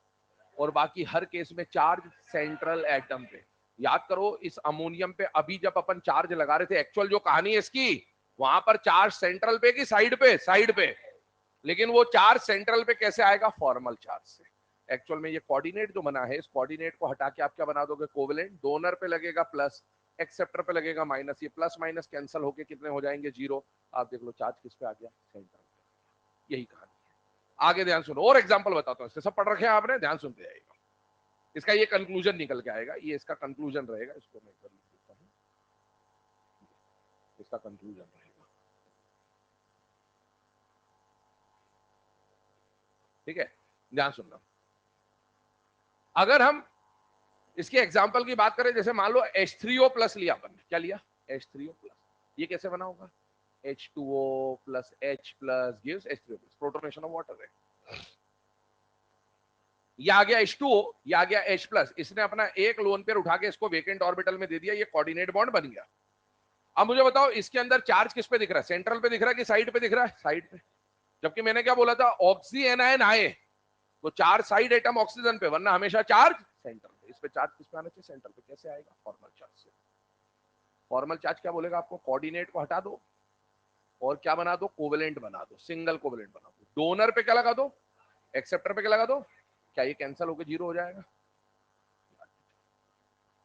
A: और बाकी हर केस में चार्ज सेंट्रल एटम पे। याद करो इस अमोनियम पे अभी जब अपन चार्ज लगा रहे थे, एक्चुअल जो कहानी है इसकी, वहां पर चार्ज सेंट्रल पे कि साइड पे? साइड पे। लेकिन वो चार्ज सेंट्रल पे कैसे आएगा? फॉर्मल चार्ज से। एक्चुअल में ये कोऑर्डिनेट जो बना है, इस कोऑर्डिनेट को हटा के आप क्या बना दोगे? कोवेलेंट। डोनर पे लगेगा प्लस, एक्सेप्टर पे लगेगा माइनस, ये प्लस माइनस कैंसिल होके कितने हो जाएंगे? 0। आप देख लो चार्ज किस पे आ गया? सेंट्रल पे। यही कहानी है। आगे ध्यान सुनो, और एग्जांपल बताता हूँ, इससे सब पढ़ रखे हैं आपने, ध्यान सुनते जाइएगा। इसका ये कंक्लूजन निकल के आएगा, ये इसका कंक्लूजन रहेगा, इसको मैं कर देता हूं, इसका कंक्लूजन रहेगा, ठीक है। ध्यान सुनना, अगर हम इसके एग्जांपल की बात करें, जैसे मान लो H3O प्लस लिया अपन, क्या लिया? H3O plus. ये कैसे बना होगा? H2O plus H plus gives H3O plus, protonation of water है। ये आ गया H2O, ये आ गया H प्लस, इसने अपना एक लोन पेयर उठा के इसको वेकेंट ऑर्बिटल में दे दिया, ये कोऑर्डिनेट बॉन्ड बन गया। अब मुझे बताओ इसके अंदर चार्ज किस पे दिख रहा है? सेंट्रल पे दिख रहा है कि साइड पे दिख रहा है? साइड पे। जबकि मैंने क्या बोला था? ऑक्सी एनायन आए तो चार्ज साइड एटम ऑक्सीजन पे, वरना हमेशा चार्ज सेंट्रल पे। इस पे चार्ज किस पे आना चाहिए? सेंट्रल पे। कैसे आएगा? फॉर्मल चार्ज से। फॉर्मल चार्ज क्या बोलेगा आपको? कोऑर्डिनेट को हटा दो और क्या बना दो? कोवेलेंट बना दो, सिंगल कोवेलेंट बना दो। डोनर पे क्या लगा दो? एक्सेप्टर पे क्या लगा दो? क्या ये कैंसिल होकर 0 हो जाएगा?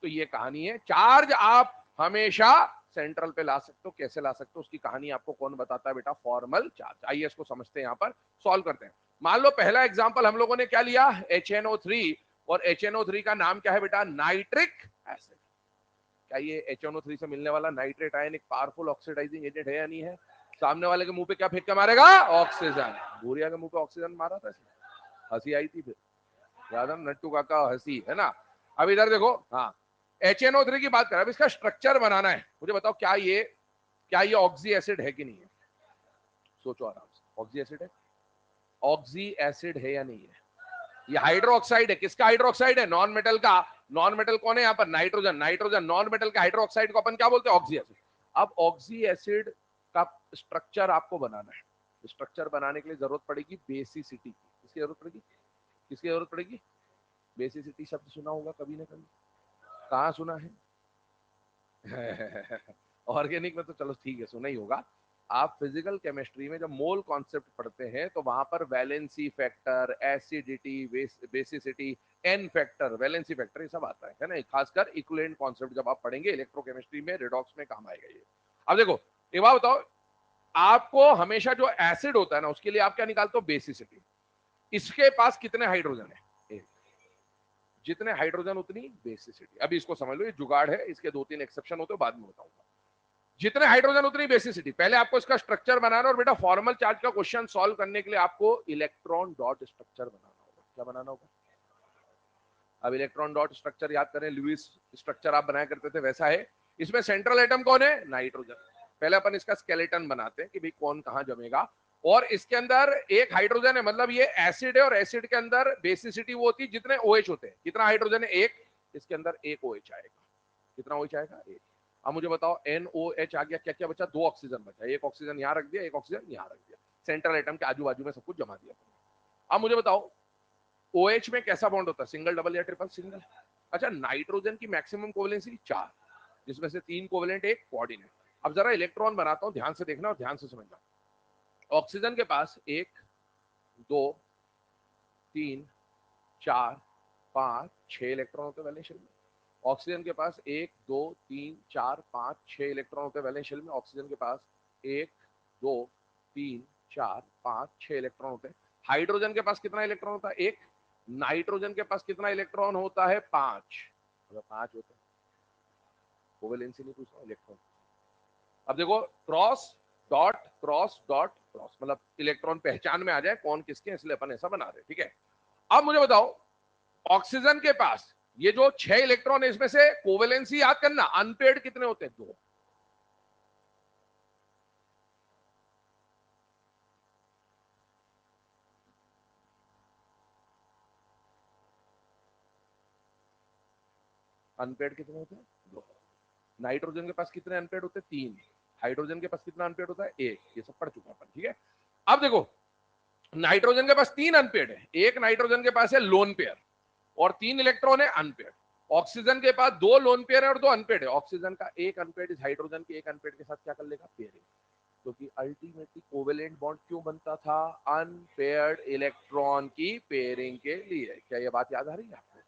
A: तो ये कहानी है। चार्ज आप हमेशा सेंट्रल पे ला सकते हो। कैसे ला सकते हो उसकी कहानी आपको कौन बताता है बेटा? Formal charge. आइए इसको समझते हैं, यहां पर सॉल्व करते हैं। मान लो पहला एग्जांपल हम लोगों ने क्या लिया? HNO3, और HNO3 का नाम क्या है बेटा? Nitric acid. क्या ये HNO3 से मिलने वाला नाइट्रेट आयन एक पावरफुल ऑक्सीडाइजिंग एजेंट है या नहीं है? सामने वाले के मुंह पे क्या फेंक के मारेगा? ऑक्सीजन। भूरिया के मुंह पे ऑक्सीजन मारा था, हंसी आई थी फिर, याद है? नट्टू काका हंसी, है ना? अब इधर देखो, हाँ, HNO3 की बात कर, अब इसका स्ट्रक्चर बनाना है। मुझे बताओ क्या ये ऑक्सी एसिड है कि नहीं है? सोचो आराम से। ऑक्सी एसिड है? ऑक्सी एसिड है या नहीं है? ये हाइड्रोक्साइड है। किसका हाइड्रोक्साइड है? नॉन मेटल का। नॉन मेटल कौन है यहाँ पर? नाइट्रोजन। नाइट्रोजन नॉन मेटल का हाइड्रोक्साइड को अपन क्या बोलते हैं? Oxy acid. अब ऑक्सी एसिड का स्ट्रक्चर आपको बनाना है। स्ट्रक्चर बनाने के लिए जरूरत पड़ेगी बेसिसिटी की। किसकी जरूरत पड़ेगी? किसकी जरूरत पड़ेगी? बेसिसिटी शब्द सुना होगा कभी ना कभी, कहाँ सुना है? ऑर्गेनिक में तो चलो ठीक है, सुना ही होगा। आप फिजिकल केमिस्ट्री में जब मोल कॉन्सेप्ट पढ़ते हैं तो वहां पर valency factor, acidity, basicity, n factor, valency factor, ये सब आता है ना? खासकर इक्विवेलेंट कॉन्सेप्ट जब आप पढ़ेंगे इलेक्ट्रोकेमिस्ट्री में, रिडॉक्स में काम आएगा ये। अब देखो एक बात बताओ, आपको हमेशा जो एसिड होता है ना उसके लिए आप क्या निकालते हो? बेसिसिटी। इसके पास कितने हाइड्रोजन है? एक। जितने हाइड्रोजन उतनी बेसिसिटी। अभी इसको समझ लो, ये जुगाड़ है, इसके 2-3 एक्सेप्शन होते हैं, बाद में बताऊंगा। जितने हाइड्रोजन उतनी बेसिसिटी। पहले आपको इसका स्ट्रक्चर बनाना, और बेटा फॉर्मल चार्ज का क्वेश्चन सॉल्व करने के लिए आपको इलेक्ट्रॉन डॉट स्ट्रक्चर बनाना होगा। क्या बनाना होगा? अब इलेक्ट्रॉन डॉट स्ट्रक्चर याद करें, लुईस स्ट्रक्चर आप बनाया करते थे, वैसा है। इसमें सेंट्रल एटम कौन है? नाइट्रोजन। पहले अपन इसका स्केलेटन बनाते हैं कि भाई कौन कहां जमेगा। और इसके अंदर एक हाइड्रोजन है, मतलब ये एसिड है, और एसिड के अंदर बेसिसिटी वो होती है जितने OH होते हैं। कितना हाइड्रोजन है? एक। इसके अंदर एक OH आएगा। कितना OH आएगा? एक। अब मुझे बताओ NOH आ गया, क्या क्या बचा? 2 ऑक्सीजन बचा। एक ऑक्सीजन यहां रख दिया, एक ऑक्सीजन यहां रख दिया, सेंट्रल एटम के आजू बाजू में सब कुछ जमा दिया। अब मुझे बताओ OH में कैसा बॉन्ड होता है? सिंगल, डबल या ट्रिपल? सिंगल। अच्छा, नाइट्रोजन की मैक्सिमम कोवेलेंसी 4, जिसमें से 3 कोवेलेंट, एक कोऑर्डिनेट। अब जरा इलेक्ट्रॉन बनाता हूं, ध्यान से देखना और ध्यान से समझना। ऑक्सीजन के पास 1 2 3 4 5 6 इलेक्ट्रॉन होते हैं वैलेंस शेल में। ऑक्सीजन के पास 1 2 3 4 5 6 इलेक्ट्रॉन होते हैं वैलेंस शेल में। ऑक्सीजन के पास 1 2 3 4 5 6 इलेक्ट्रॉन होते हैं। हाइड्रोजन के पास कितना इलेक्ट्रॉन होता है? 1। नाइट्रोजन के पास कितना इलेक्ट्रॉन होता है? 5। अगर 5 होते हैं, कोवेलेंसी नहीं पूछ रहा, इलेक्ट्रॉन। अब देखो, cross dot cross dot cross, मतलब इलेक्ट्रॉन पहचान में आ जाए कौन किसके, इसलिए अपन ऐसा बना रहे। ठीक है। अब मुझे बताओ ऑक्सीजन के पास ये जो 6 इलेक्ट्रॉन है, इसमें से कोवेलेंसी याद करना, अनपेयर्ड कितने होते हैं? 2। अनपेयर्ड कितने होते हैं? 2। नाइट्रोजन के पास कितने अनपेयर्ड होते हैं? 3। हाइड्रोजन के पास कितना अनपेयर्ड होता है? 1। ये सब पढ़ चुका अपन। ठीक है। अब देखो, नाइट्रोजन के पास 3 अनपेयर्ड है। एक नाइट्रोजन के पास है लोन पेयर, और 3 इलेक्ट्रॉन है अनपेयर्ड। ऑक्सीजन के पास 2 लोन पेयर है और 2 अनपेयर्ड है। ऑक्सीजन का एक अनपेयर्ड इस हाइड्रोजन के एक अनपेयर्ड के साथ क्या कर लेगा? पेयरिंग। क्योंकि अल्टीमेटली कोवेलेंट बॉन्ड क्यों बनता था? अनपेयर्ड इलेक्ट्रॉन की पेयरिंग के लिए। क्या ये बात याद आ रही है आपको?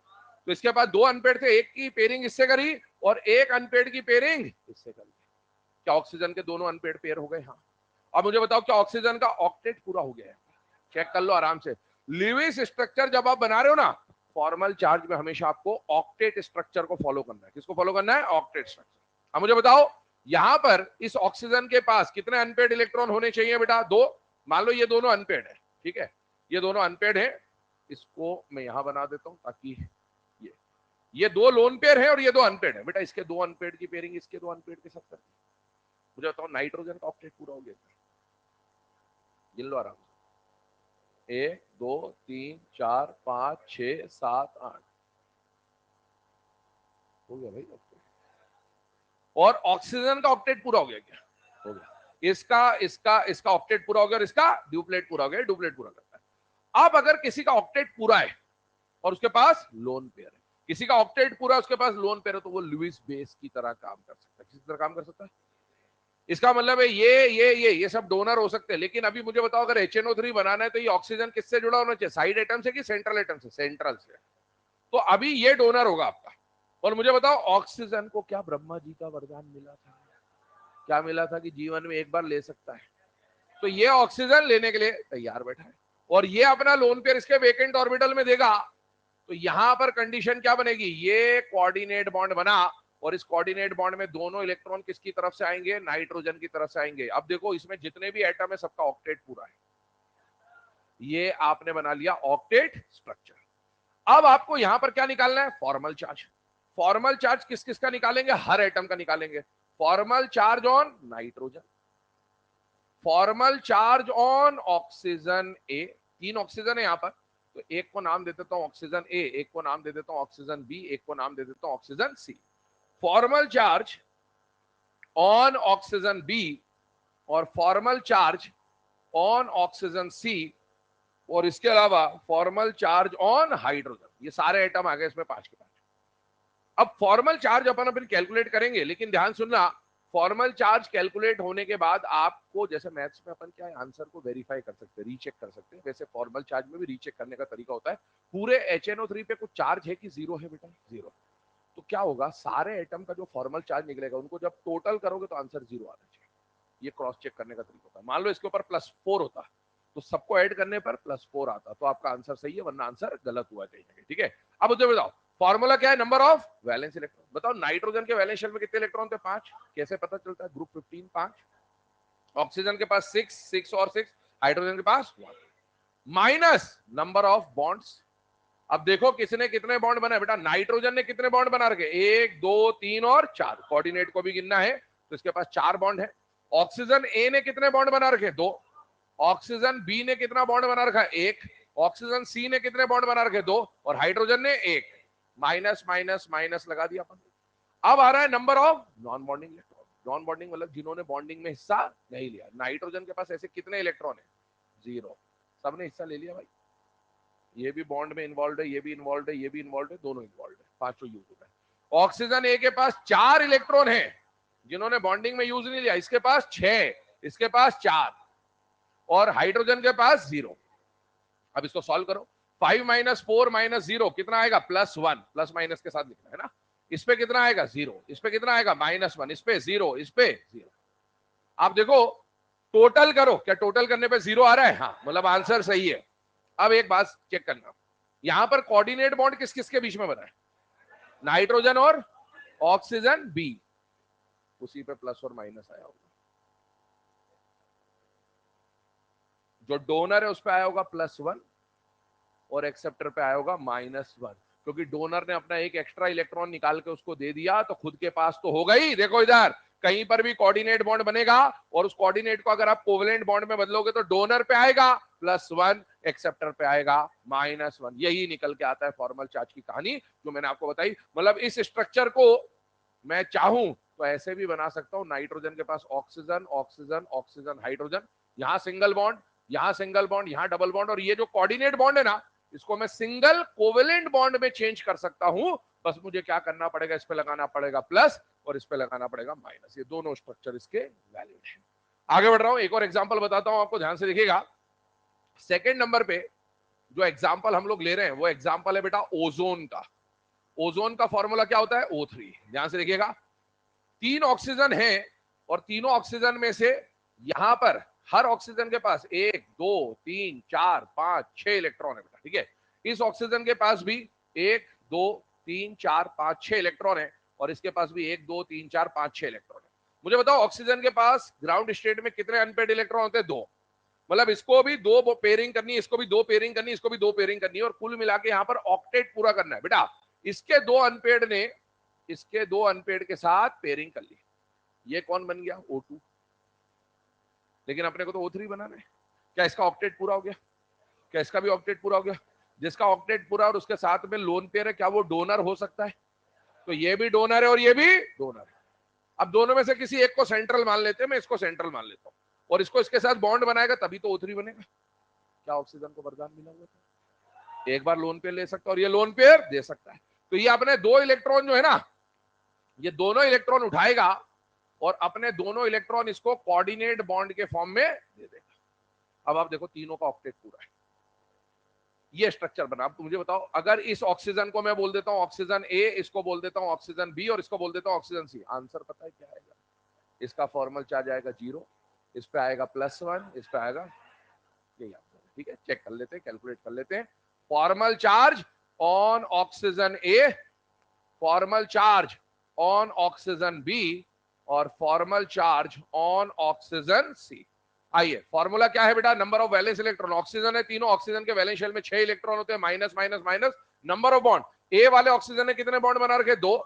A: तो इसके पास 2 अनपेयर्ड थे, एक की पेयरिंग इससे करी और एक अनपेयर्ड की पेयरिंग इससे करी। क्या ऑक्सीजन के दोनों अनपेयर्ड पेयर हो गए? हाँ। अब मुझे बताओ क्या ऑक्सीजन का ऑक्टेट पूरा हो गया है? चेक कर लो आराम से। लिविस स्ट्रक्चर जब आप बना रहे हो ना, फॉर्मल चार्ज में हमेशा आपको ऑक्टेट स्ट्रक्चर को फॉलो करना है। किसको फॉलो करना है? Octet structure. अब मुझे बताओ यहां पर इस ऑक्सीजन के पास कितने अनपेयर्ड इलेक्ट्रॉन होने चाहिए बेटा? 2। मान लो ये दोनों अनपेयर्ड है। ठीक है, ये दोनों अनपेयर्ड है। इसको मैं यहां बना देता हूं ताकि ये 2 लोन पेयर है और ये 2 अनपेयर्ड है। बेटा इसके 2 अनपेयर्ड की पेयरिंग इसके 2 अनपेयर्ड के साथ कर। मुझे बताओ नाइट्रोजन का ऑक्टेट पूरा हो गया? गिन लो आराम से। 1 2 3 4 5 6 7 8 हो गया भाई ऑक्टेट। और ऑक्सीजन का ऑक्टेट पूरा हो गया क्या? हो गया। इसका इसका इसका ऑक्टेट पूरा हो गया और इसका ड्यूप्लेट पूरा हो गया। ड्यूप्लेट पूरा करता है। अब अगर किसी का ऑक्टेट पूरा है और उसके पास लोन पेयर है, किसी का ऑक्टेट पूरा उसके पास लोन पेयर है, तो वो लुईस बेस की तरह काम कर सकता है। किसी तरह काम कर सकता है। इसका मतलब है ये सब डोनर हो सकते हैं। लेकिन अभी मुझे बताओ अगर HNO3 बनाना है तो ये ऑक्सीजन किससे जुड़ा होना चाहिए? साइड एटम से कि सेंट्रल एटम से? सेंट्रल से। तो अभी ये डोनर होगा आपका। और मुझे बताओ ऑक्सीजन को क्या ब्रह्मा जी का वरदान मिला था? क्या मिला था? कि जीवन में एक बार ले सकता है। तो ये ऑक्सीजन लेने के लिए तैयार बैठा है, और ये अपना लोन पेयर इसके वेकेंट ऑर्बिटल में देगा। तो यहां पर कंडीशन क्या बनेगी? ये कोऑर्डिनेट बॉन्ड बना, और इस कोऑर्डिनेट बॉन्ड में दोनों इलेक्ट्रॉन किसकी तरफ से आएंगे? नाइट्रोजन की तरफ से आएंगे। अब देखो इसमें जितने भी एटम है सबका ऑक्टेट पूरा है। ये आपने बना लिया ऑक्टेट स्ट्रक्चर। अब आपको यहां पर क्या निकालना है? Formal charge. फॉर्मल चार्ज किस किस का निकालेंगे? हर एटम का निकालेंगे। Formal charge on nitrogen, formal charge on oxygen A. 3 oxygen है यहां पर, तो एक को नाम दे देता हूं ऑक्सीजन ए, एक को नाम दे देता हूं ऑक्सीजन बी, एक को नाम दे देता हूं oxygen C. Formal charge on oxygen B और formal charge on oxygen C, और इसके अलावा फॉर्मल चार्ज ऑन हाइड्रोजन। ये सारे एटम आ गए इसमें 5 के 5। अब फॉर्मल चार्ज अपन फिर कैलकुलेट करेंगे, लेकिन ध्यान सुनना, फॉर्मल चार्ज कैलकुलेट होने के बाद आपको, जैसे मैथ्स में अपन क्या है, आंसर को वेरीफाई कर सकते हैं, रीचेक कर सकते हैं, वैसे फॉर्मल चार्ज में भी रीचेक करने का तरीका होता है। पूरे HNO3 पे कुछ चार्ज है कि जीरो है बेटा? जीरो। तो क्या होगा, सारे एटम का जो फॉर्मल चार्ज निकलेगा उनको जब टोटल करोगे तो आंसर जीरो आना चाहिए। ये क्रॉस चेक करने का तरीका होता है। मान लो इसके ऊपर +4 होता तो सबको ऐड करने पर +4 आता, तो आपका आंसर सही है, वरना आंसर गलत हुआ चाहिए। ठीक है। अब मुझे बताओ फॉर्मूला क्या है? Number of valence electron. बताओ नाइट्रोजन के वैलेंस शेल में कितने इलेक्ट्रॉन थे? 5। कैसे पता चलता है? ग्रुप 15 5, ऑक्सीजन के पास 6 6 और 6, हाइड्रोजन के पास 1, माइनस नंबर ऑफ बॉन्ड्स। अब देखो किसने कितने बॉन्ड बनाए बेटा? नाइट्रोजन ने कितने बॉन्ड बना रखे? 1 2 3 और 4। कोऑर्डिनेट को भी गिनना है तो इसके पास 4 बॉन्ड है। ऑक्सीजन ए ने कितने बॉन्ड बना रखे? 2। ऑक्सीजन बी ने कितना बॉन्ड बना रखा है? 1। ऑक्सीजन सी ने कितने बॉन्ड बना रखे? 2। और हाइड्रोजन ने 1। माइनस माइनस माइनस लगा दिया अपन। अब आ रहा है number of non bonding electron. Non bonding मतलब जिन्होंने बॉन्डिंग में हिस्सा नहीं लिया। नाइट्रोजन के पास ऐसे कितने इलेक्ट्रॉन है? 0। सबने हिस्सा ले लिया भाई। ये भी बॉन्ड में इन्वॉल्व है, ये भी इन्वॉल्व है, ये भी इन्वॉल्व है, दोनों इन्वॉल्व है। पांचों यूज हो गए। ऑक्सीजन ए के पास 4 इलेक्ट्रॉन है जिन्होंने बॉन्डिंग में यूज नहीं लिया। इसके पास 6, इसके पास 4 और हाइड्रोजन के पास 0। अब इसको सॉल्व करो। 5 माइनस 4 माइनस 0 कितना आएगा? +1। प्लस माइनस के साथ लिखना है ना। इस पे कितना आएगा? 0। इस पे कितना आएगा? -1। इस पे 0, इस पे 0। आप देखो टोटल करो, क्या टोटल करने पे 0 आ रहा है? हाँ, मतलब आंसर सही है। अब एक बात चेक करना, यहां पर कोऑर्डिनेट बॉन्ड किस किस के बीच में बना है? नाइट्रोजन और ऑक्सीजन बी। उसी पे प्लस और माइनस आया होगा। जो डोनर है उस पे आया होगा +1 और एक्सेप्टर पे आया होगा -1, क्योंकि डोनर ने अपना एक एक्स्ट्रा इलेक्ट्रॉन निकाल के उसको दे दिया तो खुद के पास तो होगा ही। देखो इधर कहीं पर भी कोऑर्डिनेट बॉन्ड बनेगा और उस कोऑर्डिनेट को अगर आप कोवेलेंट बॉन्ड में बदलोगे तो डोनर पे आएगा +1, एक्सेप्टर पे आएगा -1। यही निकल के आता है फॉर्मल चार्ज की कहानी जो मैंने आपको बताई। मतलब इस स्ट्रक्चर को मैं चाहूं तो ऐसे भी बना सकता हूं। नाइट्रोजन के पास ऑक्सीजन ऑक्सीजन ऑक्सीजन हाइड्रोजन, यहां सिंगल बॉन्ड, यहां सिंगल बॉन्ड, यहां डबल बॉन्ड, और ये जो कोऑर्डिनेट बॉन्ड है ना इसको मैं सिंगल कोवेलेंट बॉन्ड में चेंज कर सकता हूं। बस मुझे क्या करना पड़ेगा? इस पे लगाना पड़ेगा प्लस और इस पे लगाना पड़ेगा माइनस। ये दोनों स्ट्रक्चर इसके वैलिड है। आगे बढ़ रहा हूं, एक और एग्जांपल बताता हूं आपको, ध्यान से देखिएगा। सेकंड नंबर पे जो एग्जांपल हम लोग ले रहे हैं वो एग्जांपल है बेटा ओजोन का। ओजोन का फॉर्मूला क्या होता है? O3। ध्यान से देखिएगा, 3 ऑक्सीजन है और तीनों ऑक्सीजन में से यहां पर हर ऑक्सीजन के पास 1 2 3 4 5 6 इलेक्ट्रॉन है बेटा, ठीक है। इस ऑक्सीजन के पास भी 1 2 3 4 5 6 इलेक्ट्रॉन है और इसके पास भी 1 2 3 4 5 6 इलेक्ट्रॉन है। मुझे बताओ ऑक्सीजन के पास ग्राउंड स्टेट में कितने अनपेड इलेक्ट्रॉन होते हैं? 2। मतलब इसको भी 2 पेयरिंग करनी है, इसको भी 2 पेयरिंग करनी है, इसको भी 2 पेयरिंग करनी है और कुल मिला के यहां पर ऑक्टेट पूरा करना है बेटा। इसके 2 अनपेड ने इसके 2 अनपेड के साथ पेयरिंग कर ली। ये कौन बन गया? O2। लेकिन अपने को तो O3 बनाना है। क्या इसका ऑक्टेट पूरा हो गया? क्या इसका भी ऑक्टेट पूरा हो गया? जिसका ऑक्टेट पूरा और उसके साथ में लोन पेयर है, क्या वो डोनर हो सकता है? तो ये भी डोनर है और ये भी डोनर है। अब दोनों में से किसी एक को सेंट्रल मान लेते हैं। मैं इसको सेंट्रल मान लेता हूं और इसको इसके साथ बॉन्ड बनाएगा तभी तो O3 बनेगा। क्या ऑक्सीजन को वरदान मिला हुआ था? एक बार लोन पेयर ले सकता है और ये लोन पेयर दे सकता है। तो ये अपने 2 इलेक्ट्रॉन जो है ना, ये दोनों इलेक्ट्रॉन उठाएगा और अपने दोनों इलेक्ट्रॉन इसको कोऑर्डिनेट बॉन्ड के फॉर्म में दे देगा। अब आप देखो तीनों का ऑक्टेट पूरा है। ये स्ट्रक्चर बना। अब मुझे बताओ, अगर इस ऑक्सीजन को मैं बोल देता हूं ऑक्सीजन ए, इसको बोल देता हूं ऑक्सीजन बी और इसको बोल देता हूं ऑक्सीजन सी, आंसर पता है क्या आएगा? इसका फॉर्मल चार्ज आएगा 0, इस पे आएगा +1, इस पे आएगा, यही आंसर है। ठीक है, चेक कर लेते हैं, कैलकुलेट कर लेते हैं। Formal charge on oxygen A, formal charge on oxygen B और formal charge on oxygen C. आइए, फॉर्मूला क्या है बेटा? Number of valence electron. Oxygen है, तीनों ऑक्सीजन के वैलेंस शेल में 6 इलेक्ट्रॉन होते हैं, minus minus minus. Number of bond, A वाले ऑक्सीजन ने कितने बॉन्ड बना रखे? 2।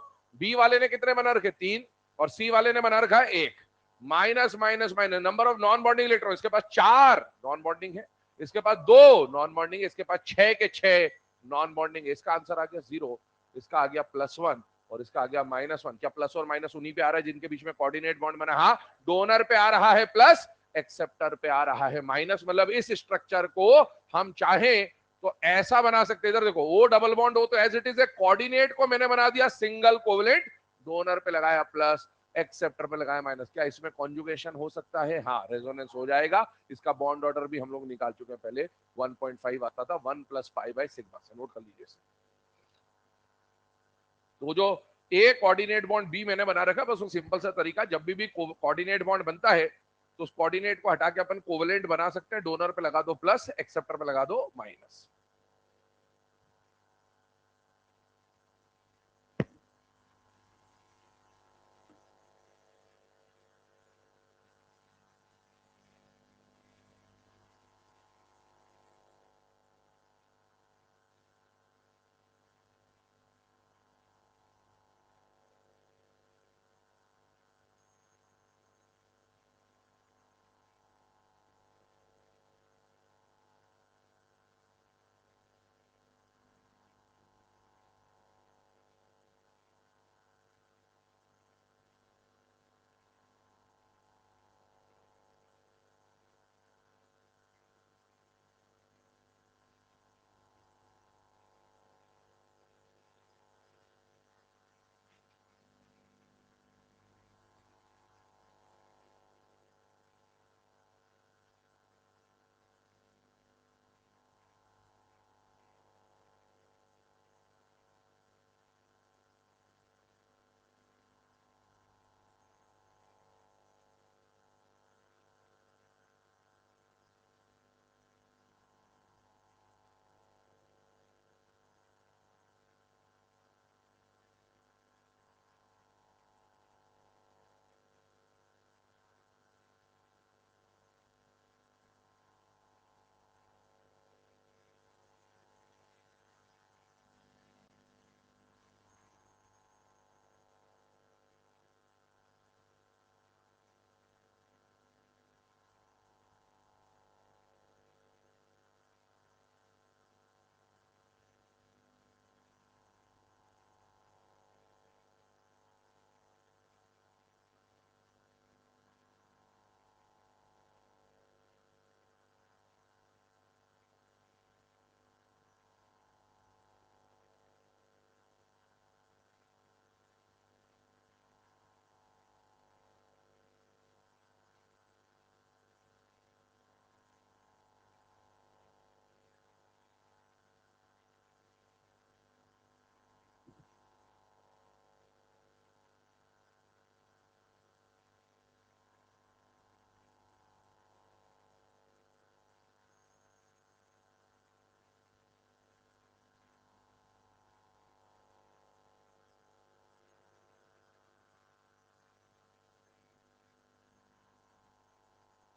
A: बी वाले ने कितने बना रखे? 3 और सी वाले ने बना रखा है 1। Minus minus minus. Number of non bonding electron, इसके पास 4 नॉन बॉन्डिंग है, इसके पास 2 नॉन बॉन्डिंग है, इसके पास 6 के 6 नॉन बॉन्डिंग है। इसका आंसर आ गया 0, इसका आ गया +1 और इसका आ गया -1। क्या प्लस और माइनस उन्हीं पे आ रहा है जिनके बीच में कोऑर्डिनेट बॉन्ड बना? हाँ, डोनर पे आ रहा है प्लस, एक्सेप्टर पे आ रहा है माइनस। मतलब इस स्ट्रक्चर को हम चाहें तो ऐसा बना सकते हैं। इधर देखो, ओ डबल बॉन्ड हो तो as it is A, coordinate को मैंने बना दिया सिंगल कोवेलेंट, डोनर पे लगाया प्लस, एक्सेप्टर पे लगाया माइनस। क्या इसमें कॉन्जुगेशन हो सकता है? हाँ, रेजोनेंस हो जाएगा। इसका बॉन्ड ऑर्डर भी हम लोग निकाल चुके हैं पहले, 1.5 आता था, 1 + π/σ से। नोट कर लीजिए। तो जो ए कोऑर्डिनेट बॉन्ड बी मैंने बना रखा, बस वो सिंपल सा तरीका, जब भी कोऑर्डिनेट बॉन्ड बनता है तो उस कोऑर्डिनेट को हटा के अपन कोवेलेंट बना सकते हैं। डोनर पे लगा दो प्लस, एक्सेप्टर पे लगा दो माइनस।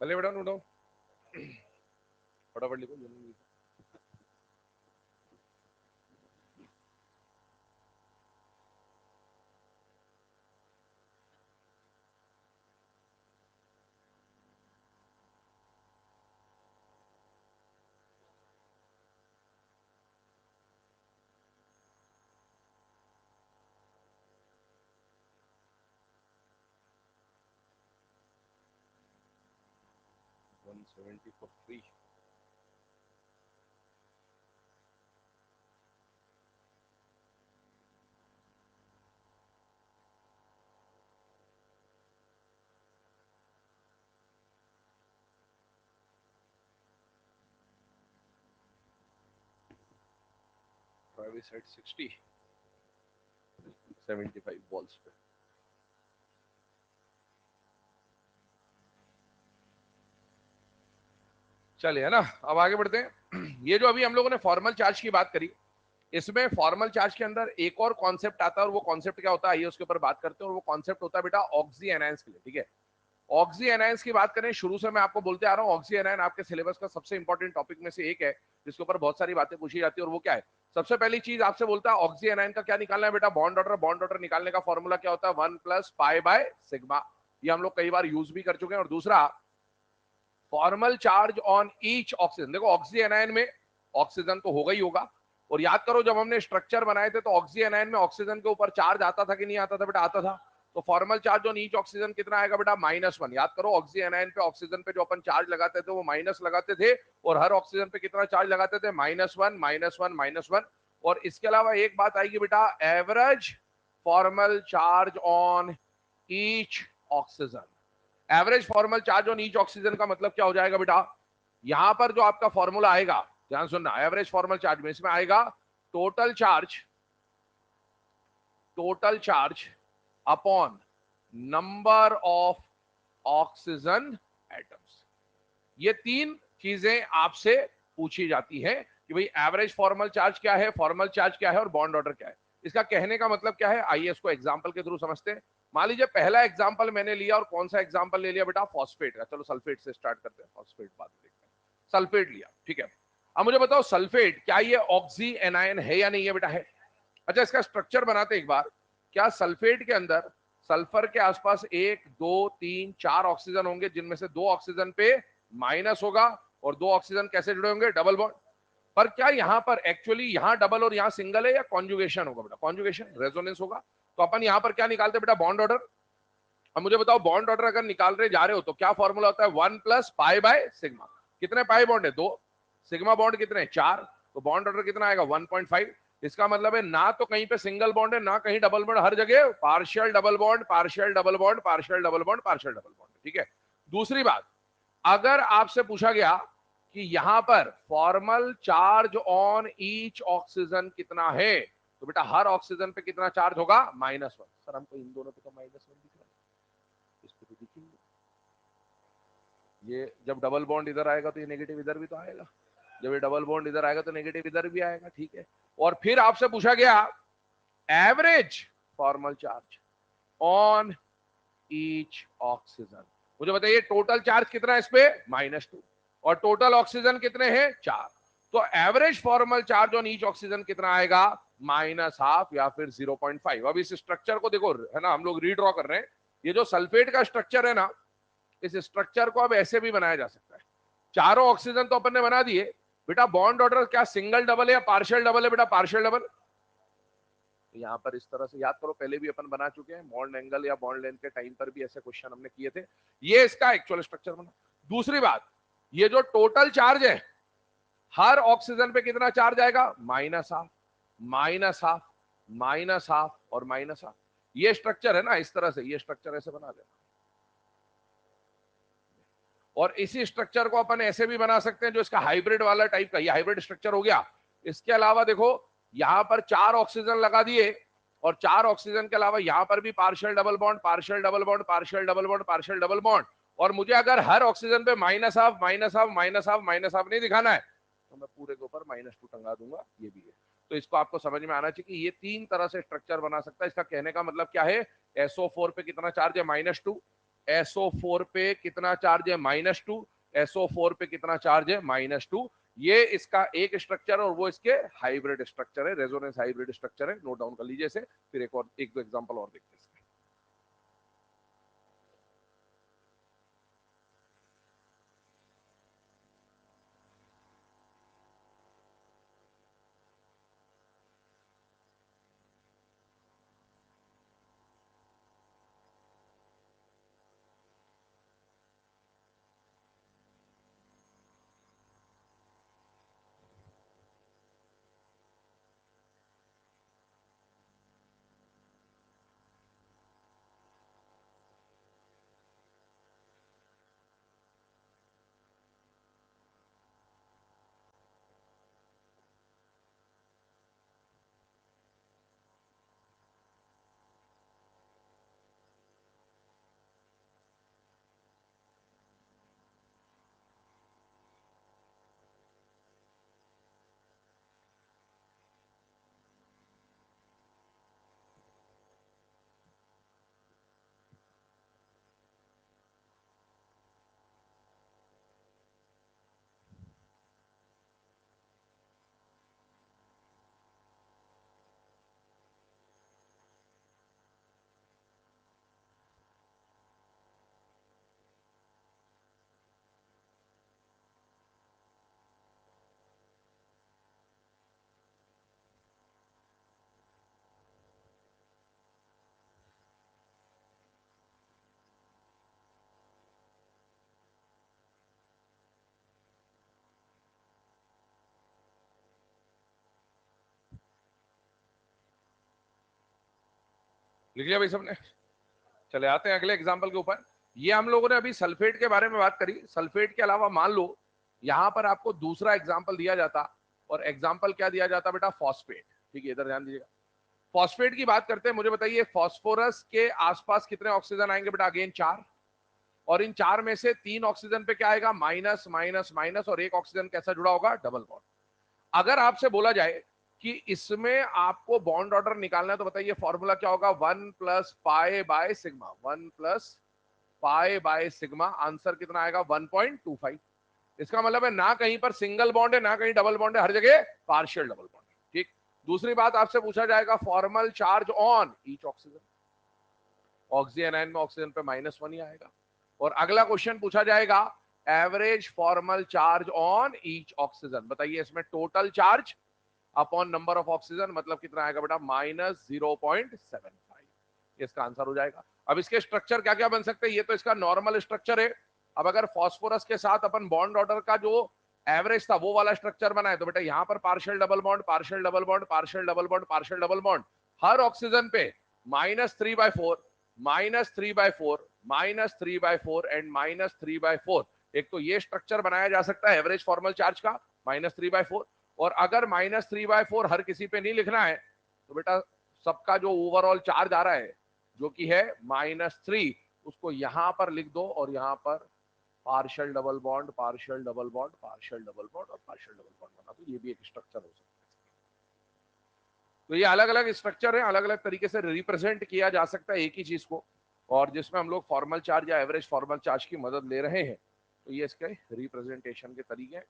A: चलिए बेटा नोट डाउन फटाफट लिखो जल्दी। 170 for free. Travis had 60, 75 balls पे। चलिए है ना, अब आगे बढ़ते हैं। ये जो अभी हम लोगों ने फॉर्मल चार्ज की बात करी, इसमें फॉर्मल चार्ज के अंदर एक और कॉन्सेप्ट आता है, और वो कॉन्सेप्ट क्या होता है आइए उसके ऊपर बात करते हैं। और वो कॉन्सेप्ट होता है बेटा ऑक्सी एनायंस के लिए। ठीक है, ऑक्सी एनायंस की बात करें, शुरू से मैं आपको बोलते आ रहा हूँ, ऑक्सी एनायन आपके सिलेबस का सबसे इंपॉर्टेंट टॉपिक में से एक है, जिसके ऊपर बहुत सारी बातें पूछी जाती है। और वो क्या है, सबसे पहली चीज आपसे बोलता है ऑक्सी एनायन का क्या निकालना है बेटा, बॉन्ड ऑर्डर। बॉन्ड ऑर्डर निकालने का फॉर्मूला क्या होता है, 1 + π/σ। ये हम लोग कई बार यूज भी कर चुके हैं। और दूसरा, formal charge on each oxygen. देखो ऑक्सी एनायन में ऑक्सीजन तो होगा ही होगा, और याद करो जब हमने स्ट्रक्चर बनाए थे तो ऑक्सी एनायन में ऑक्सीजन के ऊपर चार्ज आता था कि नहीं आता था बेटा, आता था। तो formal charge on each oxygen कितना आएगा बेटा, -1। याद करो ऑक्सी एनायन पे ऑक्सीजन पे जो अपन चार्ज लगाते थे वो माइनस लगाते थे, और हर ऑक्सीजन पे कितना चार्ज लगाते थे, -1 -1 -1। और इसके अलावा एक बात आएगी बेटा, average formal charge on each oxygen. Average formal charge on each oxygen का मतलब क्या हो जाएगा बेटा, यहां पर जो आपका फॉर्मूला आएगा, ध्यान सुनना, एवरेज फॉर्मल चार्ज में इसमें आएगा total charge upon number of oxygen atoms. ये तीन चीजें आपसे पूछी जाती है कि भाई एवरेज फॉर्मल चार्ज क्या है, फॉर्मल चार्ज क्या है, और बॉन्ड ऑर्डर क्या है। इसका कहने का मतलब क्या है, आइए इसको एग्जांपल के थ्रू समझते हैं। मान लीजिए पहला एग्जांपल मैंने लिया, और कौन सा एग्जांपल ले लिया बेटा, फॉस्फेट का। चलो सल्फेट से स्टार्ट करते हैं, फॉस्फेट बाद में देखते हैं। सल्फेट लिया, ठीक है। अब मुझे बताओ सल्फेट क्या ये ऑक्सी एनायन है या नहीं है बेटा, है। अच्छा इसका स्ट्रक्चर बनाते एक बार। क्या सल्फेट के अंदर सल्फर के आसपास 1 2 3 4 ऑक्सीजन होंगे, जिनमें से 2 ऑक्सीजन पे माइनस होगा, और 2 ऑक्सीजन कैसे जुड़े होंगे, डबल बॉन्ड। पर क्या यहां पर एक्चुअली यहां डबल और यहां सिंगल है, या कॉन्जुगेशन होगा बेटा, कॉन्जुगेशन, रेजोनेंस होगा। तो अपन यहां पर क्या निकालते बेटा, बॉन्ड ऑर्डर। अब मुझे बताओ बॉन्ड ऑर्डर अगर निकाल रहे जा रहे हो तो क्या फॉर्मूला होता है, 1 + π/σ। कितने पाई बॉन्ड है, 2। सिग्मा बॉन्ड कितने, 4। तो बॉन्ड ऑर्डर कितना आएगा, 1.5। इसका मतलब है ना तो कहीं पे सिंगल बॉन्ड है ना कहीं डबल बॉन्ड, हर जगह partial double bond, partial double bond, partial double bond, partial double bond. ठीक है। दूसरी बात, अगर आपसे पूछा गया कि यहां पर formal charge on each oxygen कितना है, तो बेटा हर ऑक्सीजन पे कितना चार्ज होगा, -1। सर हमको इन दोनों पे तो -1 दिख रहा है, इस पे तो दिखेंगे। ये जब डबल बॉन्ड इधर आएगा तो ये नेगेटिव इधर भी तो आएगा, जब ये डबल बॉन्ड इधर आएगा तो नेगेटिव इधर भी आएगा। ठीक है। और फिर आपसे पूछा गया average formal charge on each oxygen. मुझे बताइए टोटल चार्ज कितना है इस पे, -2, और टोटल ऑक्सीजन कितने हैं, 4। तो average formal charge on each oxygen कितना आएगा, -½ या फिर 0.5। अब इस स्ट्रक्चर को देखो है ना, हम लोग रीड्रॉ कर रहे हैं। ये जो सल्फेट का स्ट्रक्चर है ना, इस स्ट्रक्चर को अब ऐसे भी बनाया जा सकता है। चारों ऑक्सीजन तो अपन ने बना दिए बेटा, बॉन्ड ऑर्डर क्या सिंगल डबल है या पार्शियल डबल है बेटा, पार्शियल डबल। यहाँ पर इस तरह से याद करो, पहले भी अपन बना चुके हैं, बॉन्ड एंगल या बॉन्ड लेंथ के टाइम पर भी ऐसे क्वेश्चन हमने किए थे। ये इसका एक्चुअल स्ट्रक्चर बना। दूसरी बात, ये जो टोटल चार्ज है, हर ऑक्सीजन पे कितना चार्ज आएगा, -½ -½ -½ और -½ ये स्ट्रक्चर है ना, इस तरह से ये स्ट्रक्चर ऐसे बना देना। और इसी स्ट्रक्चर को अपन ऐसे भी बना सकते हैं जो इसका हाइब्रिड वाला टाइप का, ये हाइब्रिड स्ट्रक्चर हो गया। इसके अलावा देखो यहां पर 4 ऑक्सीजन लगा दिए, और 4 ऑक्सीजन के अलावा यहां पर भी partial double bond, partial double bond, partial double bond, partial double bond. और मुझे अगर हर ऑक्सीजन पे -½ -½ नहीं दिखाना है तो मैं पूरे के ऊपर -2 टंगा दूंगा, ये भी है। तो इसको आपको समझ में आना चाहिए कि ये 3 तरह से स्ट्रक्चर बना सकता है। इसका कहने का मतलब क्या है, SO4 पे कितना चार्ज है, -2, SO4 पे कितना चार्ज है -2, SO4 पे कितना चार्ज है -2। ये इसका एक स्ट्रक्चर है और वो इसके हाइब्रिड स्ट्रक्चर है, रेजोनेंस हाइब्रिड स्ट्रक्चर है, नोट डाउन कर लीजिए इसे। फिर एक दो एग्जांपल और देखते हैं। लिख लिया भाई सबने? चले आते हैं अगले एग्जाम्पल के ऊपर। ये हम लोगों ने अभी सल्फेट के बारे में बात करी। सल्फेट के अलावा मान लो यहां पर आपको दूसरा एग्जाम्पल दिया जाता, और एग्जाम्पल क्या दिया जाता बेटा? फॉस्फेट। ठीक है, इधर ध्यान दीजिएगा। फॉस्फेट की बात करते हैं। मुझे बताइए फॉस्फोरस के आसपास कितने ऑक्सीजन आएंगे बेटा? अगेन 4। और इन 4 में से 3 ऑक्सीजन पे क्या आएगा? माइनस माइनस माइनस, और एक ऑक्सीजन कैसा जुड़ा होगा? Double bond. अगर आपसे बोला जाए कि इसमें आपको बॉन्ड ऑर्डर निकालना है, तो बताइए फॉर्मूला क्या होगा? 1 plus pi by sigma. 1 plus pi by sigma. Answer कितना आएगा? 1.25। इसका मतलब है ना कहीं पर सिंगल बॉन्ड है ना कहीं डबल बॉन्ड है, हर जगह पार्शियल डबल बॉन्ड है। ठीक। दूसरी बात आपसे पूछा जाएगा formal charge on each oxygen. Oxygen ion में ऑक्सीजन पे -1 ही आएगा। और अगला क्वेश्चन पूछा जाएगा average formal charge on each oxygen. बताइए इसमें total charge upon number of oxygen मतलब कितना आएगा बेटा? -0.75। इसका आंसर हो जाएगा। अब इसके स्ट्रक्चर क्या क्या बन सकते हैं? ये तो इसका नॉर्मल स्ट्रक्चर है। अब अगर फास्फोरस के साथ अपन बॉन्ड ऑर्डर का जो एवरेज था वो वाला स्ट्रक्चर बनाए, तो बेटा यहां पर partial double bond, partial double bond, partial double bond, partial double bond, हर ऑक्सीजन पे -3/4, -3/4, -3/4 एंड -3/4। एक तो ये स्ट्रक्चर बनाया जा सकता है एवरेज फॉर्मल चार्ज का, -3/4। और अगर -3/4 हर किसी पे नहीं लिखना है, तो बेटा सबका जो ओवरऑल चार्ज आ रहा है जो कि है -3, उसको यहां पर लिख दो और यहां पर partial double bond, partial double bond, partial double bond और पार्शियल डबल बॉन्ड बना दो। ये भी एक स्ट्रक्चर हो सकता है। तो ये अलग अलग स्ट्रक्चर है, अलग अलग तरीके से रिप्रेजेंट किया जा सकता है एक ही चीज को, और जिसमें हम लोग फॉर्मल चार्ज या एवरेज फॉर्मल चार्ज की मदद ले रहे हैं। तो ये इसके रिप्रेजेंटेशन के तरीके हैं।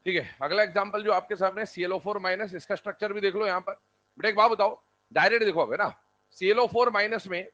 A: ठीक है, अगला एग्जांपल जो आपके सामने ClO4 माइनस, इसका स्ट्रक्चर भी देख लो यहाँ पर। बेटा एक बात बताओ, डायरेक्ट देखो अब है ना, ClO4 माइनस में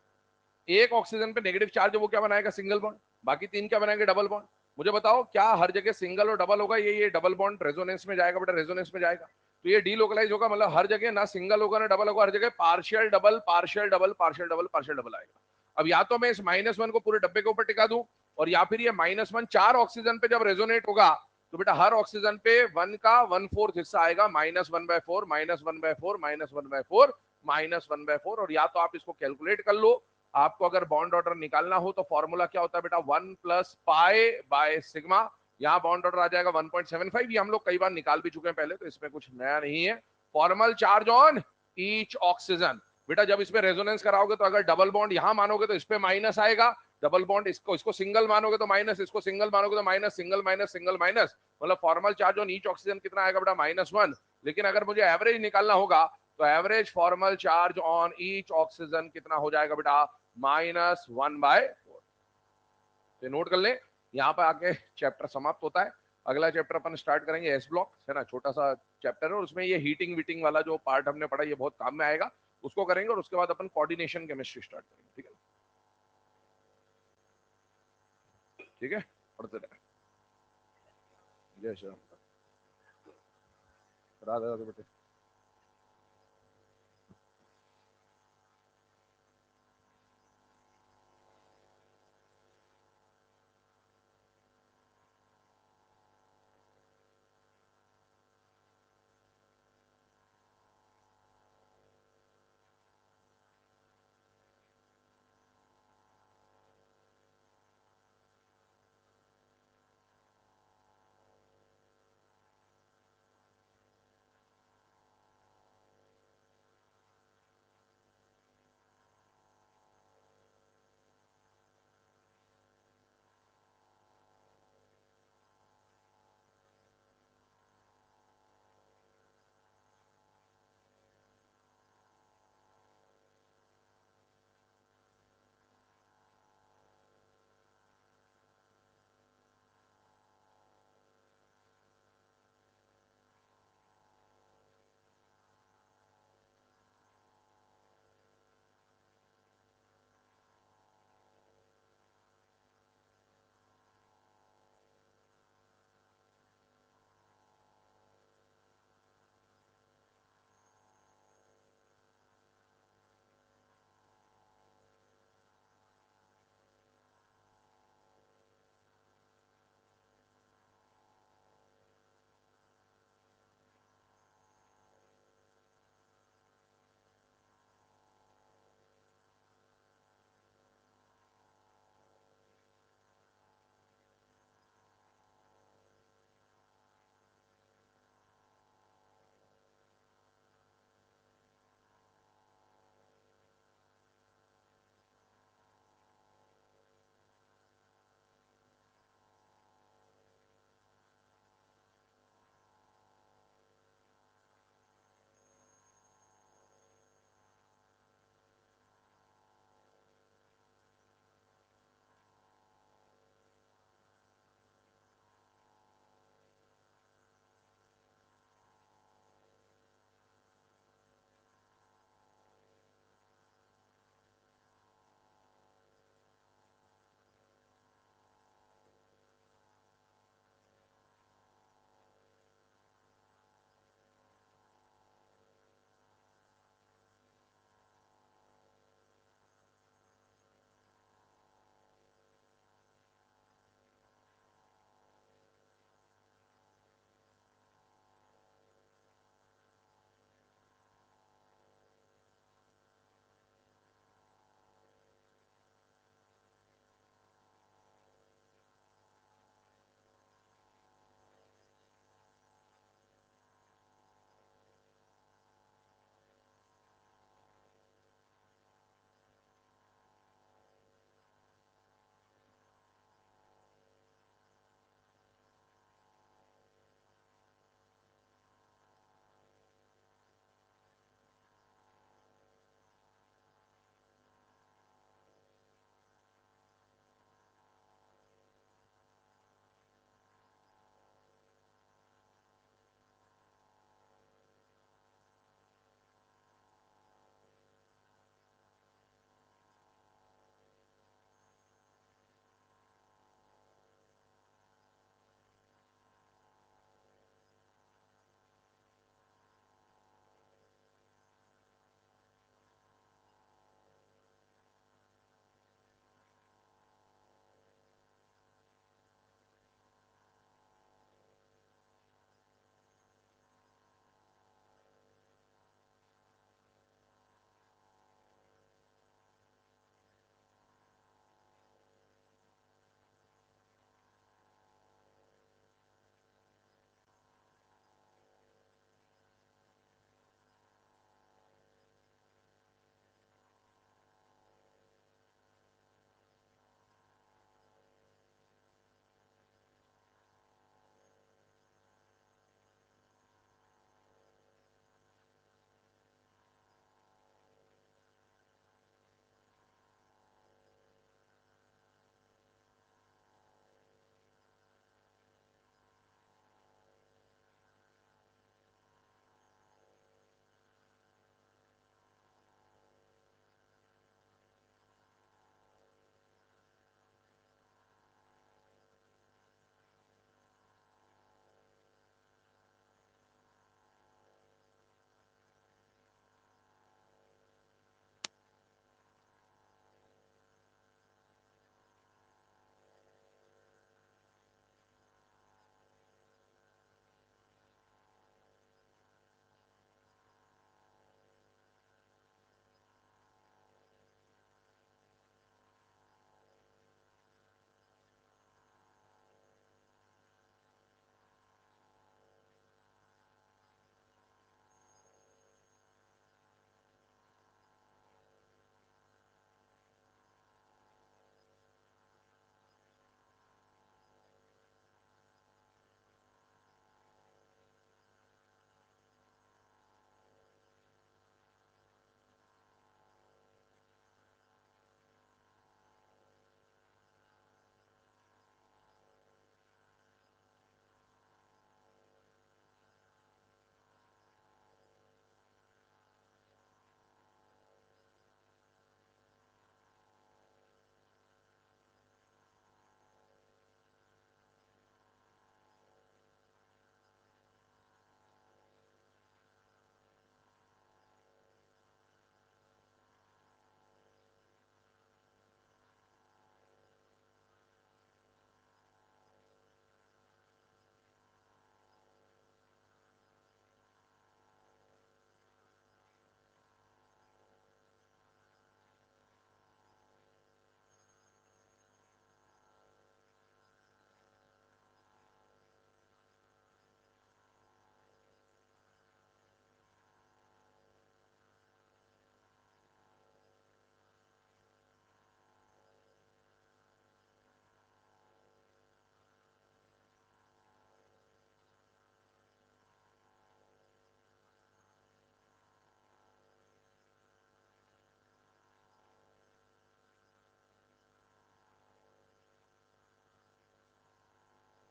A: एक ऑक्सीजन पे नेगेटिव चार्ज है, वो क्या बनाएगा? Single bond. बाकी तीन क्या बनाएंगे? Double bond. मुझे बताओ क्या हर जगह सिंगल और डबल होगा? ये डबल बॉन्ड रेजोनेंस में जाएगा बेटा, रेजोनेंस में जाएगा, तो ये डीलोकलाइज होगा, मतलब हर जगह ना सिंगल होगा ना डबल होगा, हर जगह partial double partial double partial double partial double आएगा। अब या तो मैं इस -1 को पूरे डब्बे के ऊपर टिका दूं, और या फिर ये -1 चार ऑक्सीजन पे जब रेजोनेट होगा तो बेटा हर ऑक्सीजन पे 1 का 1/4 हिस्सा आएगा, -1/4 -1/4 -1/4 -1/4। और या तो आप इसको कैलकुलेट कर लो, आपको अगर बॉन्ड ऑर्डर निकालना हो तो फॉर्मूला क्या होता है बेटा? 1 + पाई बाय सिग्मा। यहाँ बॉन्ड ऑर्डर आ जाएगा 1.75, ये हम लोग कई बार निकाल भी चुके हैं पहले, तो इसमें कुछ नया नहीं है। Formal charge on each oxygen. बेटा जब इसमें रेजोनेंस कराओगे तो अगर डबल बॉन्ड यहां मानोगे तो इस पे माइनस आएगा, डबल बॉन्ड इसको सिंगल मानोगे तो माइनस, इसको सिंगल मानोगे तो minus, single minus single minus, मतलब formal charge on each oxygen कितना आएगा बेटा? -1। लेकिन अगर मुझे एवरेज निकालना होगा तो average formal charge on each oxygen कितना हो जाएगा बेटा? -1/4। तो नोट कर ले, यहाँ पर आके चैप्टर समाप्त होता है। अगला चैप्टर अपन स्टार्ट करेंगे एस ब्लॉक, है ना, छोटा सा चैप्टर है, और उसमें ये हीटिंग वीटिंग वाला जो पार्ट हमने पढ़ा ये बहुत काम में आएगा, उसको करेंगे, और उसके बाद अपन कोऑर्डिनेशन केमिस्ट्री स्टार्ट करेंगे। ठीक है, ठीक है, पढ़ते रहे। जय श्री राम। राधे राधे बेटे।